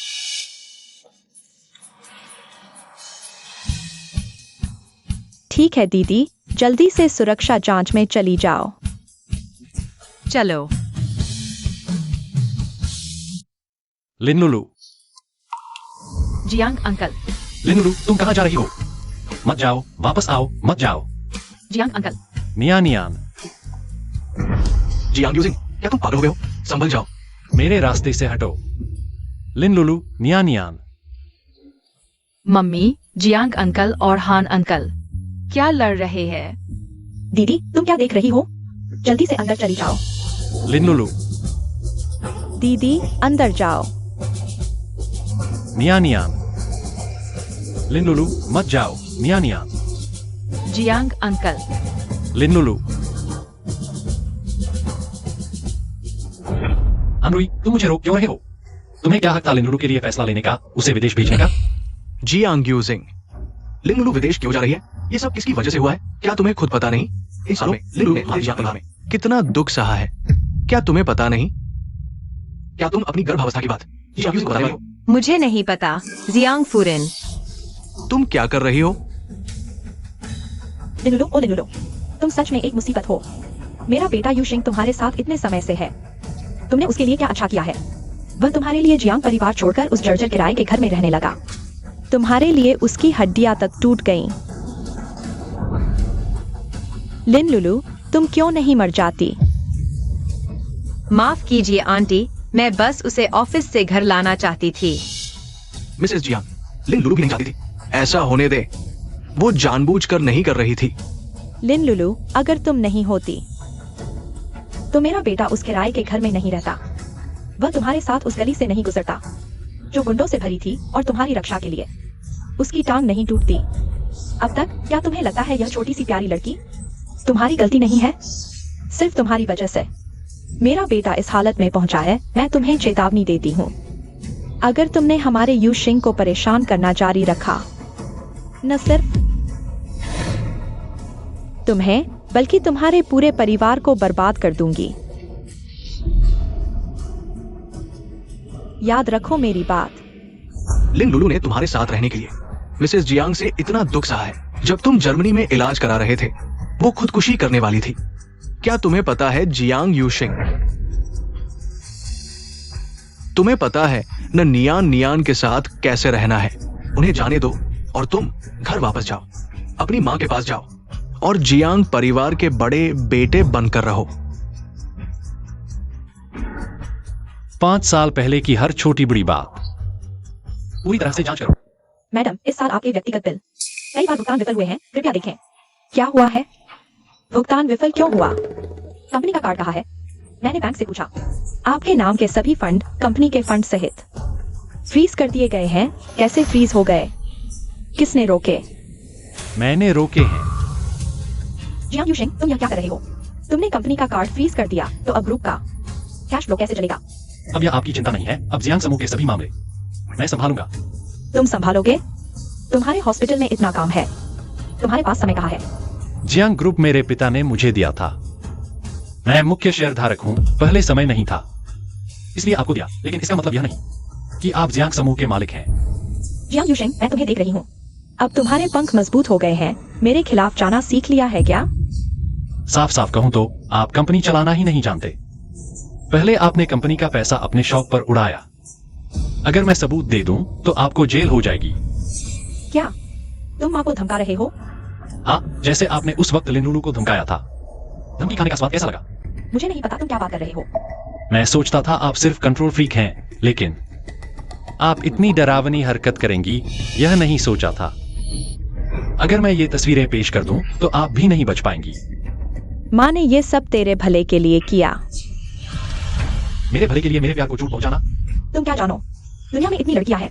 ठीक है दीदी, जल्दी से सुरक्षा जांच में चली जाओ। चलो। लिनुलु, जियांग अंकल। लिनुलु तुम कहाँ जा रही हो? मत जाओ, वापस आओ, मत जाओ। Jiang uncle. Niannian, Jiang Yujing, क्या तुम पागल हो गए हो? संभल जाओ। मेरे रास्ते से हटो। लिनुलु, नियानियान। मम्मी, जियांग अंकल और हान अंकल क्या लड़ रहे हैं? दीदी, तुम क्या देख रही हो? जल्दी से अंदर चली जाओ। लिनुलु, दीदी, अंदर जाओ। नियानियान। लिनुलु, मत जाओ। नियानियान। Jiang uncle. लिनुलु। अनरुई, तुम मुझे रोक क्यों रहे हो? तुम्हें क्या हक था लिनुलु के लिए फैसला लेने का, उसे विदेश भेजने का? जियांग यूजिंग, लिनुलु विदेश क्यों जा रही है? ये सब किसकी वजह से हुआ है? क्या तुम्हें खुद पता नहीं? इन सालों में लिनुलु ने हमारे परिवार में कितना दुख सहा है, क्या तुम्हें पता नहीं? क्या तुम अपनी गर्भावस्था की बात जियांग यूजिंग को बता रही हो? मुझे नहीं पता। जियांग फूरिन, तुम क्या कर रही हो? लिनुलु, ओ लिनुलु, तुम सच में एक मुसीबत हो। मेरा बेटा यूशिंग तुम्हारे साथ इतने समय से है। तुमने उसके लिए क्या अच्छा किया है? वह तुम्हारे लिए जियांग परिवार छोड़कर उस जर्जर किराए के घर में रहने लगा। तुम्हारे लिए उसकी हड्डियां तक टूट गईं। लिनुलु, तुम क्यों नहीं मर जाती? माफ कीजिए आंटी, मैं बस उसे ऑफिस से घर लाना चाहती थी। मिसेस जियांग, लिनुलु भी नहीं चाहती थी। ऐसा होने दे, वो जानबूझकर नहीं कर रही थी। लिन लुलू, अगर तुम नहीं होती तो मेरा बेटा उस किराए के घर में नहीं रहता। वह तुम्हारे साथ उस गली से नहीं गुजरता जो गुंडों से भरी थी और तुम्हारी रक्षा के लिए उसकी टांग नहीं टूटती। अब तक क्या तुम्हें लगता है यह छोटी सी प्यारी लड़की तुम्हारी गलती नहीं है? सिर्फ तुम्हारी वजह से मेरा बेटा इस हालत में पहुंचा है। मैं तुम्हें चेतावनी देती हूँ। अगर तुमने हमारे यू शिंग को परेशान करना जारी रखा, न सिर्फ तुम्हें बल्कि तुम्हारे पूरे परिवार को बर्बाद कर दूंगी। याद रखो मेरी बात। लिन लुलू ने तुम्हारे साथ रहने के लिए मिसेस जियांग से इतना दुख सहा है। जब तुम जर्मनी में इलाज करा रहे थे, वो खुदकुशी करने वाली थी। क्या तुम्हें पता है जियांग यूशिंग? तुम्हें पता है न नियान नियान के साथ कैसे रहना है। उन्हें जाने दो और तुम घर वापस जाओ, अपनी माँ के पास जाओ और जियांग परिवार के बड़े बेटे बनकर रहो। 5 साल पहले की हर छोटी बड़ी बात पूरी तरह से जांच करो। मैडम, इस साल आपके व्यक्तिगत बिल कई बार भुगतान विफल हुए हैं। कृपया देखें। क्या हुआ है? भुगतान विफल क्यों हुआ? कंपनी का कार्ड कहाँ है? मैंने बैंक से पूछा। आपके नाम के सभी फंड कंपनी के फंड सहित फ्रीज कर दिए गए हैं। कैसे फ्रीज हो गए? किसने रोके? मैंने रोके हैं। जियांग यूशिंग, तुम यह क्या कर रहे हो? तुमने कंपनी का कार्ड फ्रीज कर दिया तो अब ग्रुप का कैश फ्लो कैसे चलेगा? अब यह आपकी चिंता नहीं है। अब जियांग समूह के सभी मामले मैं संभालूंगा। तुम संभालोगे? तुम्हारे हॉस्पिटल में इतना काम है, तुम्हारे पास समय कहाँ है? जियांग ग्रुप मेरे पिता ने मुझे दिया था। मैं मुख्य शेयरधारक हूं। पहले समय नहीं था, इसलिए आपको दिया। लेकिन इसका मतलब यह नहीं कि आप जियांग समूह के मालिक हैं। जियांग यूशिंग, मैं तुम्हें देख रही हूँ। अब तुम्हारे पंख मजबूत हो गए हैं। मेरे खिलाफ जाना सीख लिया है क्या? साफ साफ कहूं तो आप कंपनी चलाना ही नहीं जानते। पहले आपने कंपनी का पैसा अपने शौक पर उड़ाया। अगर मैं सबूत दे दूं तो आपको जेल हो जाएगी। क्या तुम माँ को धमका रहे हो? हाँ, जैसे आपने उस वक्त लिन लुलू को धमकाया था। धमकी खाने का स्वाद कैसा लगा? मुझे नहीं पता तुम क्या बात कर रहे हो। मैं सोचता था आप सिर्फ कंट्रोल फ्रीक हैं, लेकिन आप इतनी डरावनी हरकत करेंगी यह नहीं सोचा था। अगर मैं ये तस्वीरें पेश कर दूं तो आप भी नहीं बच पाएंगी। माँ ने ये सब तेरे भले के लिए किया। मेरे भले के लिए मेरे प्यार को चोट पहुंचाना? तुम क्या जानो? दुनिया में इतनी लड़कियां हैं,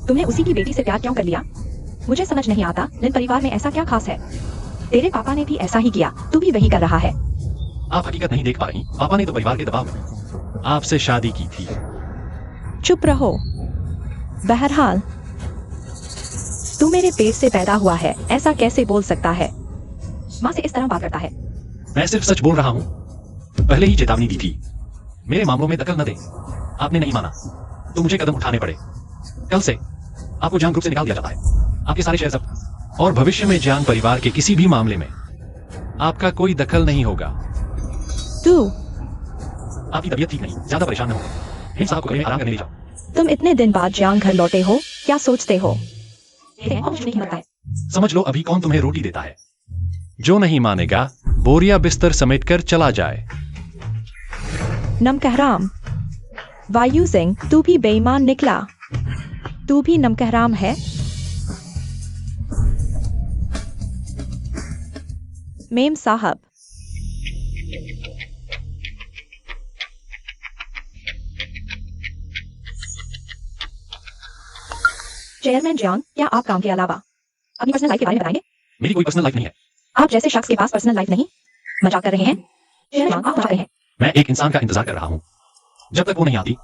तुमने उसी की बेटी से प्यार क्यों कर लिया? मुझे समझ नहीं आता, लिन परिवार में ऐसा क्या खास है? तेरे पापा ने भी ऐसा ही किया, तू भी वही कर रहा है। आप हकीकत नहीं देख पा रही। पापा ने तो परिवार के दबाव में आपसे शादी की थी। चुप रहो। बहरहाल तू मेरे पेट से पैदा हुआ है, ऐसा कैसे बोल सकता है? माँ से इस तरह बात करता है। मैं सिर्फ सच बोल रहा हूँ। पहले ही चेतावनी दी थी, मेरे मामलों में दखल न दे। आपने नहीं माना तो मुझे कदम उठाने पड़े। कल से आपको जियांग ग्रुप से निकाल दिया जाता है। आपके सारे शेयर जब्त और भविष्य में जियांग परिवार के किसी भी मामले में आपका कोई दखल नहीं होगा। तू आपकी तबीयत ठीक नहीं, ज्यादा परेशान न हो। हिंद साहब को कहीं आराम करने ले जाओ। तुम इतने दिन बाद जियांग घर लौटे हो, क्या सोचते हो? मुझे नहीं लगता है। समझ लो अभी कौन तुम्हें रोटी देता है। जो नहीं मानेगा बोरिया बिस्तर समेटकर चला जाए। नमकहराम, वायु सिंह, तू भी बेईमान निकला। तू भी नमकहराम है। मेम साहब, चेयरमैन जियांग, क्या आप काम के अलावा अपनी पर्सनल लाइफ के बारे में बताएंगे? मेरी कोई पर्सनल लाइफ नहीं है। आप जैसे शख्स के पास पर्सनल लाइफ नहीं? मजाक कर रहे हैं? चेयरमैन, आप मजाक कर रहे हैं। मैं एक इंसान का इंतजार कर रहा हूँ। जब तक वो नहीं आती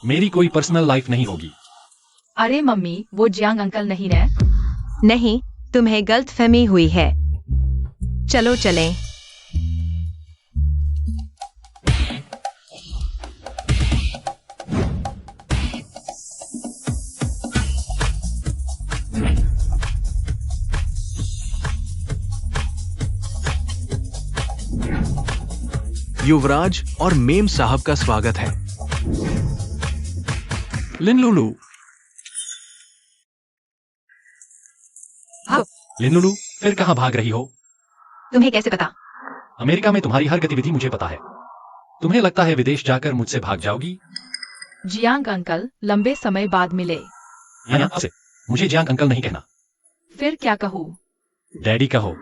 मेरी कोई पर्सनल लाइफ नहीं होगी। अरे मम्मी, वो जियांग अंकल नहीं रहे? नहीं, तुम्हें गलतफहमी हुई है। चलो चलें। युवराज और मेम साहब का स्वागत है। लिन लुलू। हाँ। लिन लुलू, फिर कहाँ भाग रही हो? तुम्हें कैसे पता? अमेरिका में तुम्हारी हर गतिविधि मुझे पता है। तुम्हें लगता है विदेश जाकर मुझसे भाग जाओगी? जियांग अंकल लंबे समय बाद मिले। यहाँ से मुझे जियांग अंकल नहीं कहना, फिर क्या कहूँ? डैडी कहो।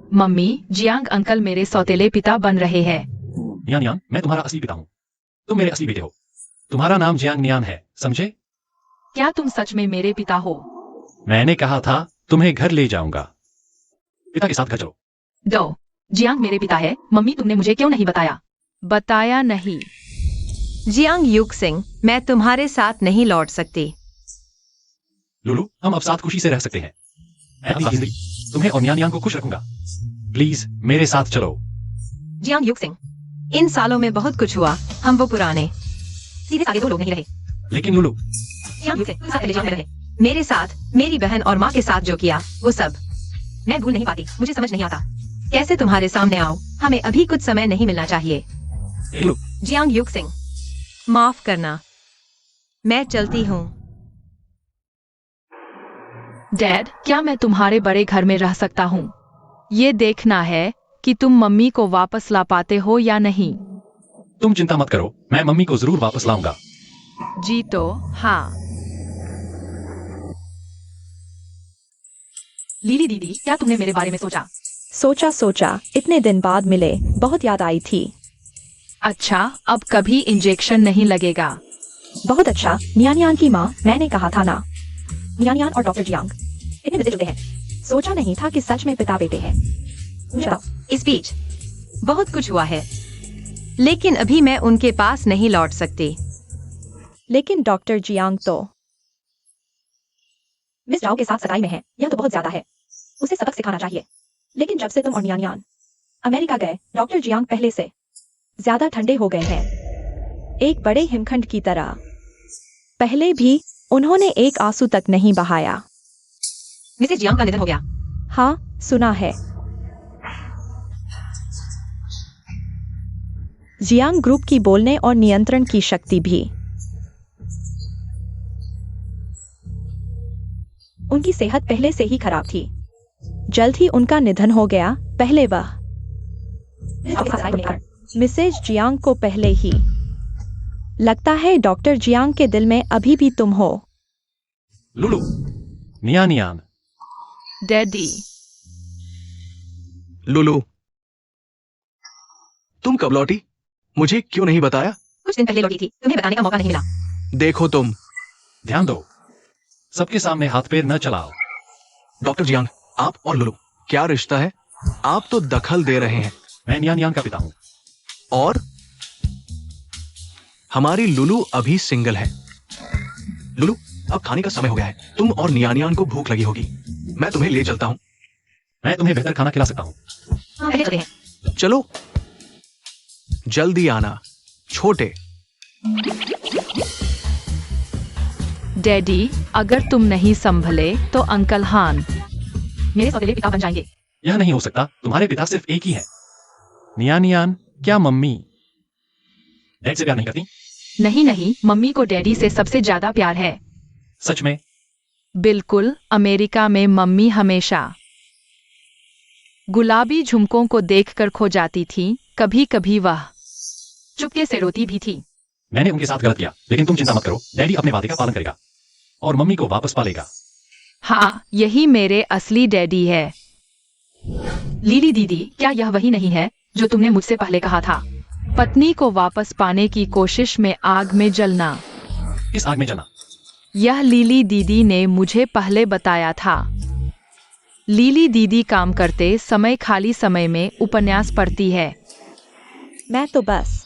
मम्मी, जियांग अंकल मेरे सौतेले पिता बन रहे हैं। नियान नियान, मैं तुम्हारा असली पिता हूँ। तुम मेरे असली बेटे हो। तुम्हारा नाम जियांग नियान है, समझे? क्या तुम सच में मेरे पिता हो? मैंने कहा था तुम्हें घर ले जाऊंगा। पिता के साथ घर चलो। दो, जियांग मेरे पिता है। मम्मी, तुमने मुझे क्यों नहीं बताया? बताया नहीं। जियांग युग सिंह, मैं तुम्हारे साथ नहीं लौट सकती। लुलू, हम अब साथ खुशी से रह सकते हैं। मैं अपनी जिंदगी तुम्हें और नियान नियान को खुश रखूंगा। प्लीज मेरे साथ चलो। जियांग युग सिंह, इन सालों में बहुत कुछ हुआ। हम वो पुराने सीधे आगे 2 लोग नहीं रहे। लेकिन लुलू, जियांग युग सिंह, तुम साथ पहले जियांग में रहे। मेरे साथ, मेरी बहन और माँ के साथ जो किया, वो सब मैं भूल नहीं पाती, मुझे समझ नहीं आता। कैसे तुम्हारे सामने आओ? हमें अभी कुछ समय नहीं मिलना चाहिए। लुलू, जियांग युग सिंह, माफ करना, मैं चलती हूँ। डैड, क्या मैं तुम्हारे बड़े घर में रह सकता हूँ? ये देखना है कि तुम मम्मी को वापस ला पाते हो या नहीं। तुम चिंता मत करो, मैं मम्मी को जरूर वापस लाऊंगा। जी तो हाँ। लीली दीदी, क्या तुमने मेरे बारे में सोचा? सोचा, इतने दिन बाद मिले, बहुत याद आई थी। अच्छा, अब कभी इंजेक्शन नहीं लगेगा। बहुत अच्छा। नियान नियान की माँ, मैंने कहा था ना। नियान नियान और डॉक्टर जियांग इतने मिलते जुलते हैं। सोचा नहीं था कि सच में पिता बेटे हैं। मुझे बताओ। इस बीच बहुत कुछ हुआ है, लेकिन अभी मैं उनके पास नहीं लौट सकती। लेकिन डॉक्टर जियांग तो मिस जाओ के साथ सगाई में है, यह तो बहुत ज्यादा है। उसे सबक सिखाना चाहिए। लेकिन जब से तुम और नियान नियान अमेरिका गए, डॉक्टर जियांग पहले से ज्यादा ठंडे हो गए हैं, एक बड़े हिमखंड की तरह। पहले भी उन्होंने एक आंसू तक नहीं बहाया। मिसेस जियांग का निधन हो गया। हाँ, सुना है। जियांग ग्रुप की बोलने और नियंत्रण की शक्ति भी। उनकी सेहत पहले से ही खराब थी। जल्द ही उनका निधन हो गया। पहले वह मिस जाओ के साथ सगाई होने के कारण। मिसेज जियांग को पहले ही। लगता है डॉक्टर जियांग के दिल में अभी भी तुम हो। लुलू, नियान नियान, डैडी, लुलू, तुम कब लौटी? मुझे क्यों नहीं बताया? कुछ दिन पहले लौटी थी, तुम्हें बताने का मौका नहीं मिला। देखो तुम, ध्यान दो, सबके सामने हाथ पैर न चलाओ। डॉक्टर जियांग, आप और लुलू, क्या रिश्ता है? आप तो दखल दे रहे हैं। मैं नियान नियान का पिता हूँ। और हमारी लुलू अभी सिंगल है। लुलू, अब खाने का समय हो गया है। तुम और नियानियान को भूख लगी होगी। मैं तुम्हें ले चलता हूँ। मैं तुम्हें बेहतर खाना खिला सकता हूँ। हाँ, पहले चलते हैं। चलो, जल्दी आना, छोटे। डैडी, अगर तुम नहीं संभले तो अंकल हान मेरे सौतेले पिता बन जाएंगे। यह नहीं हो सकता, तुम्हारे पिता सिर्फ एक ही है। नियान नियान, क्या मम्मी डैड से प्यार नहीं करती? नहीं नहीं, मम्मी को डैडी से सबसे ज्यादा प्यार है। सच में? बिल्कुल, अमेरिका में मम्मी हमेशा गुलाबी झुमकों को देखकर खो जाती थी। कभी कभी वह चुपके से रोती भी थी। मैंने उनके साथ गलत किया, लेकिन तुम चिंता मत करो, डैडी अपने वादे का पालन करेगा और मम्मी को वापस पालेगा। हाँ, यही मेरे असली डैडी है। लीली दीदी, क्या यह वही नहीं है जो तुमने मुझसे पहले कहा था? पत्नी को वापस पाने की कोशिश में आग में जलना। इस आग में जलना? यह लीली दीदी ने मुझे पहले बताया था। लीली दीदी काम करते समय खाली समय में उपन्यास पढ़ती है। मैं तो बस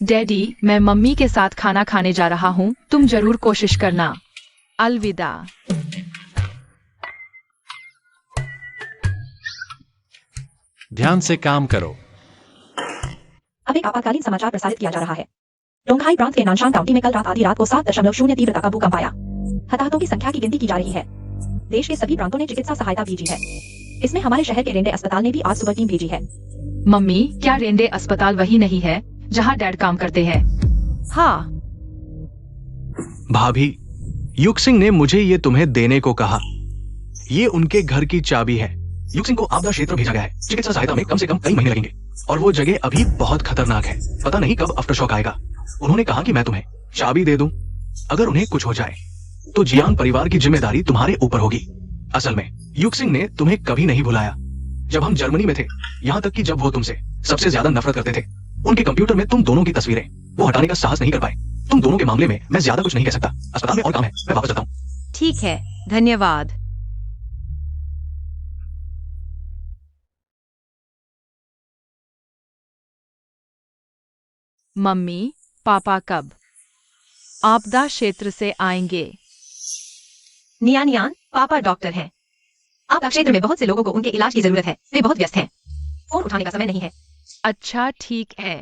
डैडी, मैं मम्मी के साथ खाना खाने जा रहा हूँ, तुम जरूर कोशिश करना। अलविदा। ध्यान से काम करो। अब एक आपातकालीन समाचार प्रसारित किया जा रहा है। डोंगहाई प्रांत के नानशान काउंटी में कल रात आधी रात को 7.0 तीव्रता का भूकंप आया। हताहतों की संख्या की गिनती की जा रही है। देश के सभी प्रांतों ने चिकित्सा सहायता भेजी है। इसमें हमारे शहर के रेंडे अस्पताल ने भी आज सुबह टीम भेजी है। मम्मी, क्या रेंडे अस्पताल वही नहीं है जहाँ डैड काम करते हैं? हाँ, भाभी, युग सिंह ने मुझे ये तुम्हें देने को कहा। ये उनके घर की चाबी है। युग सिंह को आपदा क्षेत्र भेजा गया है। चिकित्सा सहायता में कम से कम कई महीने लगेंगे और वो जगह अभी बहुत खतरनाक है। पता नहीं कब आफ्टर शॉक आएगा। उन्होंने कहा कि मैं तुम्हें चाबी दे दूं। अगर उन्हें कुछ हो जाए तो जियांग परिवार की जिम्मेदारी तुम्हारे ऊपर होगी। असल में युक्सिंग ने तुम्हें कभी नहीं भुलाया। जब हम जर्मनी में थे, यहाँ तक कि जब वो तुमसे सबसे ज्यादा नफरत करते थे, उनके कंप्यूटर में तुम दोनों की तस्वीरें वो हटाने का साहस नहीं कर पाए। तुम दोनों के मामले में मैं ज्यादा कुछ नहीं कह सकता। अस्पताल में और काम है, मैं वापस जाता हूँ। ठीक है, धन्यवाद। मम्मी पापा कब आपदा क्षेत्र से आएंगे? नियान नियान, पापा डॉक्टर हैं। आपदा क्षेत्र में बहुत से लोगों को उनके इलाज की जरूरत है, वे बहुत व्यस्त हैं। फोन उठाने का समय नहीं है। अच्छा ठीक है।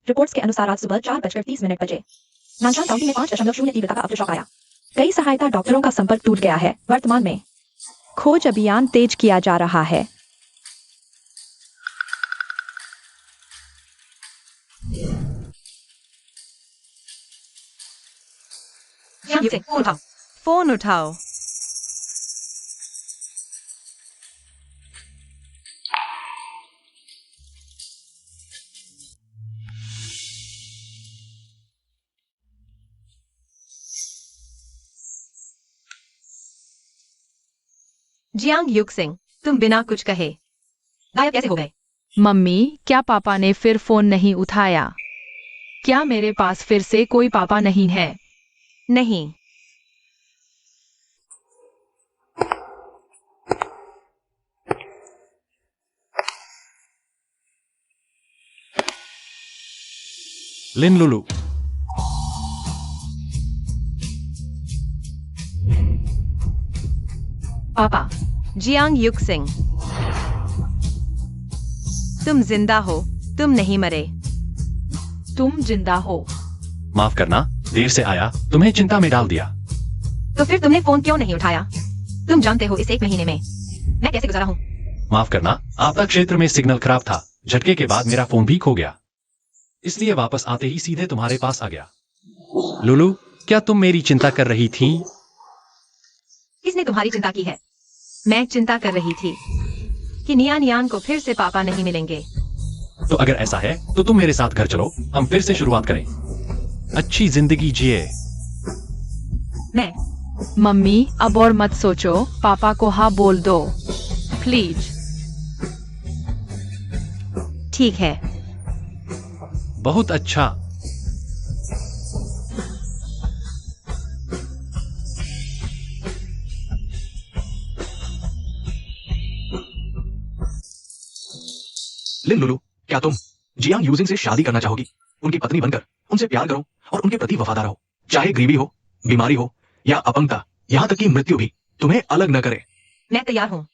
रिपोर्ट्स के अनुसार आज सुबह 4:30 बजे नानशान काउंटी में 5.0 तीव्रता का आफ्टरशॉक आया। कई सहायता डॉक्टरों का संपर्क टूट गया है। वर्तमान में खोज अभियान तेज किया जा रहा है। फोन उठाओ। फोन उठाओ। जियांग युक्सिंग, तुम बिना कुछ कहे गायब कैसे हो गए? मम्मी, क्या पापा ने फिर फोन नहीं उठाया? क्या मेरे पास फिर से कोई पापा नहीं है? नहीं। लिन लुलू, पापा, जियांग युक्सिंग, तुम जिंदा हो, तुम नहीं मरे। तुम जिंदा हो। माफ करना, देर से आया, तुम्हें चिंता में डाल दिया। तो फिर तुमने फोन क्यों नहीं उठाया? तुम जानते हो इस 1 महीने में मैं कैसे गुजारा हूँ। माफ करना, आपदा क्षेत्र में सिग्नल खराब था। झटके के बाद मेरा फोन भी खो गया, इसलिए वापस आते ही सीधे तुम्हारे पास आ गया। लुलू, क्या तुम मेरी चिंता कर रही थी? किसने तुम्हारी चिंता की है? मैं चिंता कर रही थी कि नियान नियान को फिर से पापा नहीं मिलेंगे। तो अगर ऐसा है तो तुम मेरे साथ घर चलो, हम फिर से शुरुआत करें। अच्छी जिंदगी जिए। मैं मम्मी, अब और मत सोचो, पापा को हाँ बोल दो प्लीज। ठीक है। बहुत अच्छा। लिन लुलू, क्या तुम जियांग यूजिंग से शादी करना चाहोगी? उनकी पत्नी बनकर उनसे प्यार करो और उनके प्रति वफादार रहो। चाहे गरीबी हो, बीमारी हो या अपंगता, यहाँ तक कि मृत्यु भी तुम्हें अलग न करे। मैं तैयार हूँ।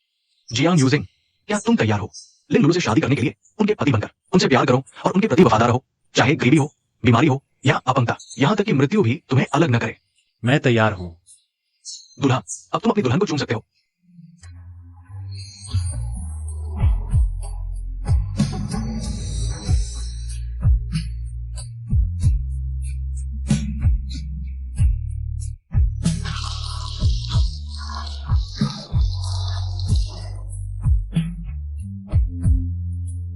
जियांग यूजिंग, क्या तुम तैयार हो लिन लुलू से शादी करने के लिए? उनके पति बनकर उनसे प्यार करो और उनके प्रति वफादार रहो। चाहे गरीबी हो, बीमारी हो या अपंगता, यहाँ तक कि मृत्यु भी तुम्हें अलग न करे। मैं तैयार हूँ। दूल्हा, अब तुम अपनी दुल्हन को चूम सकते हो।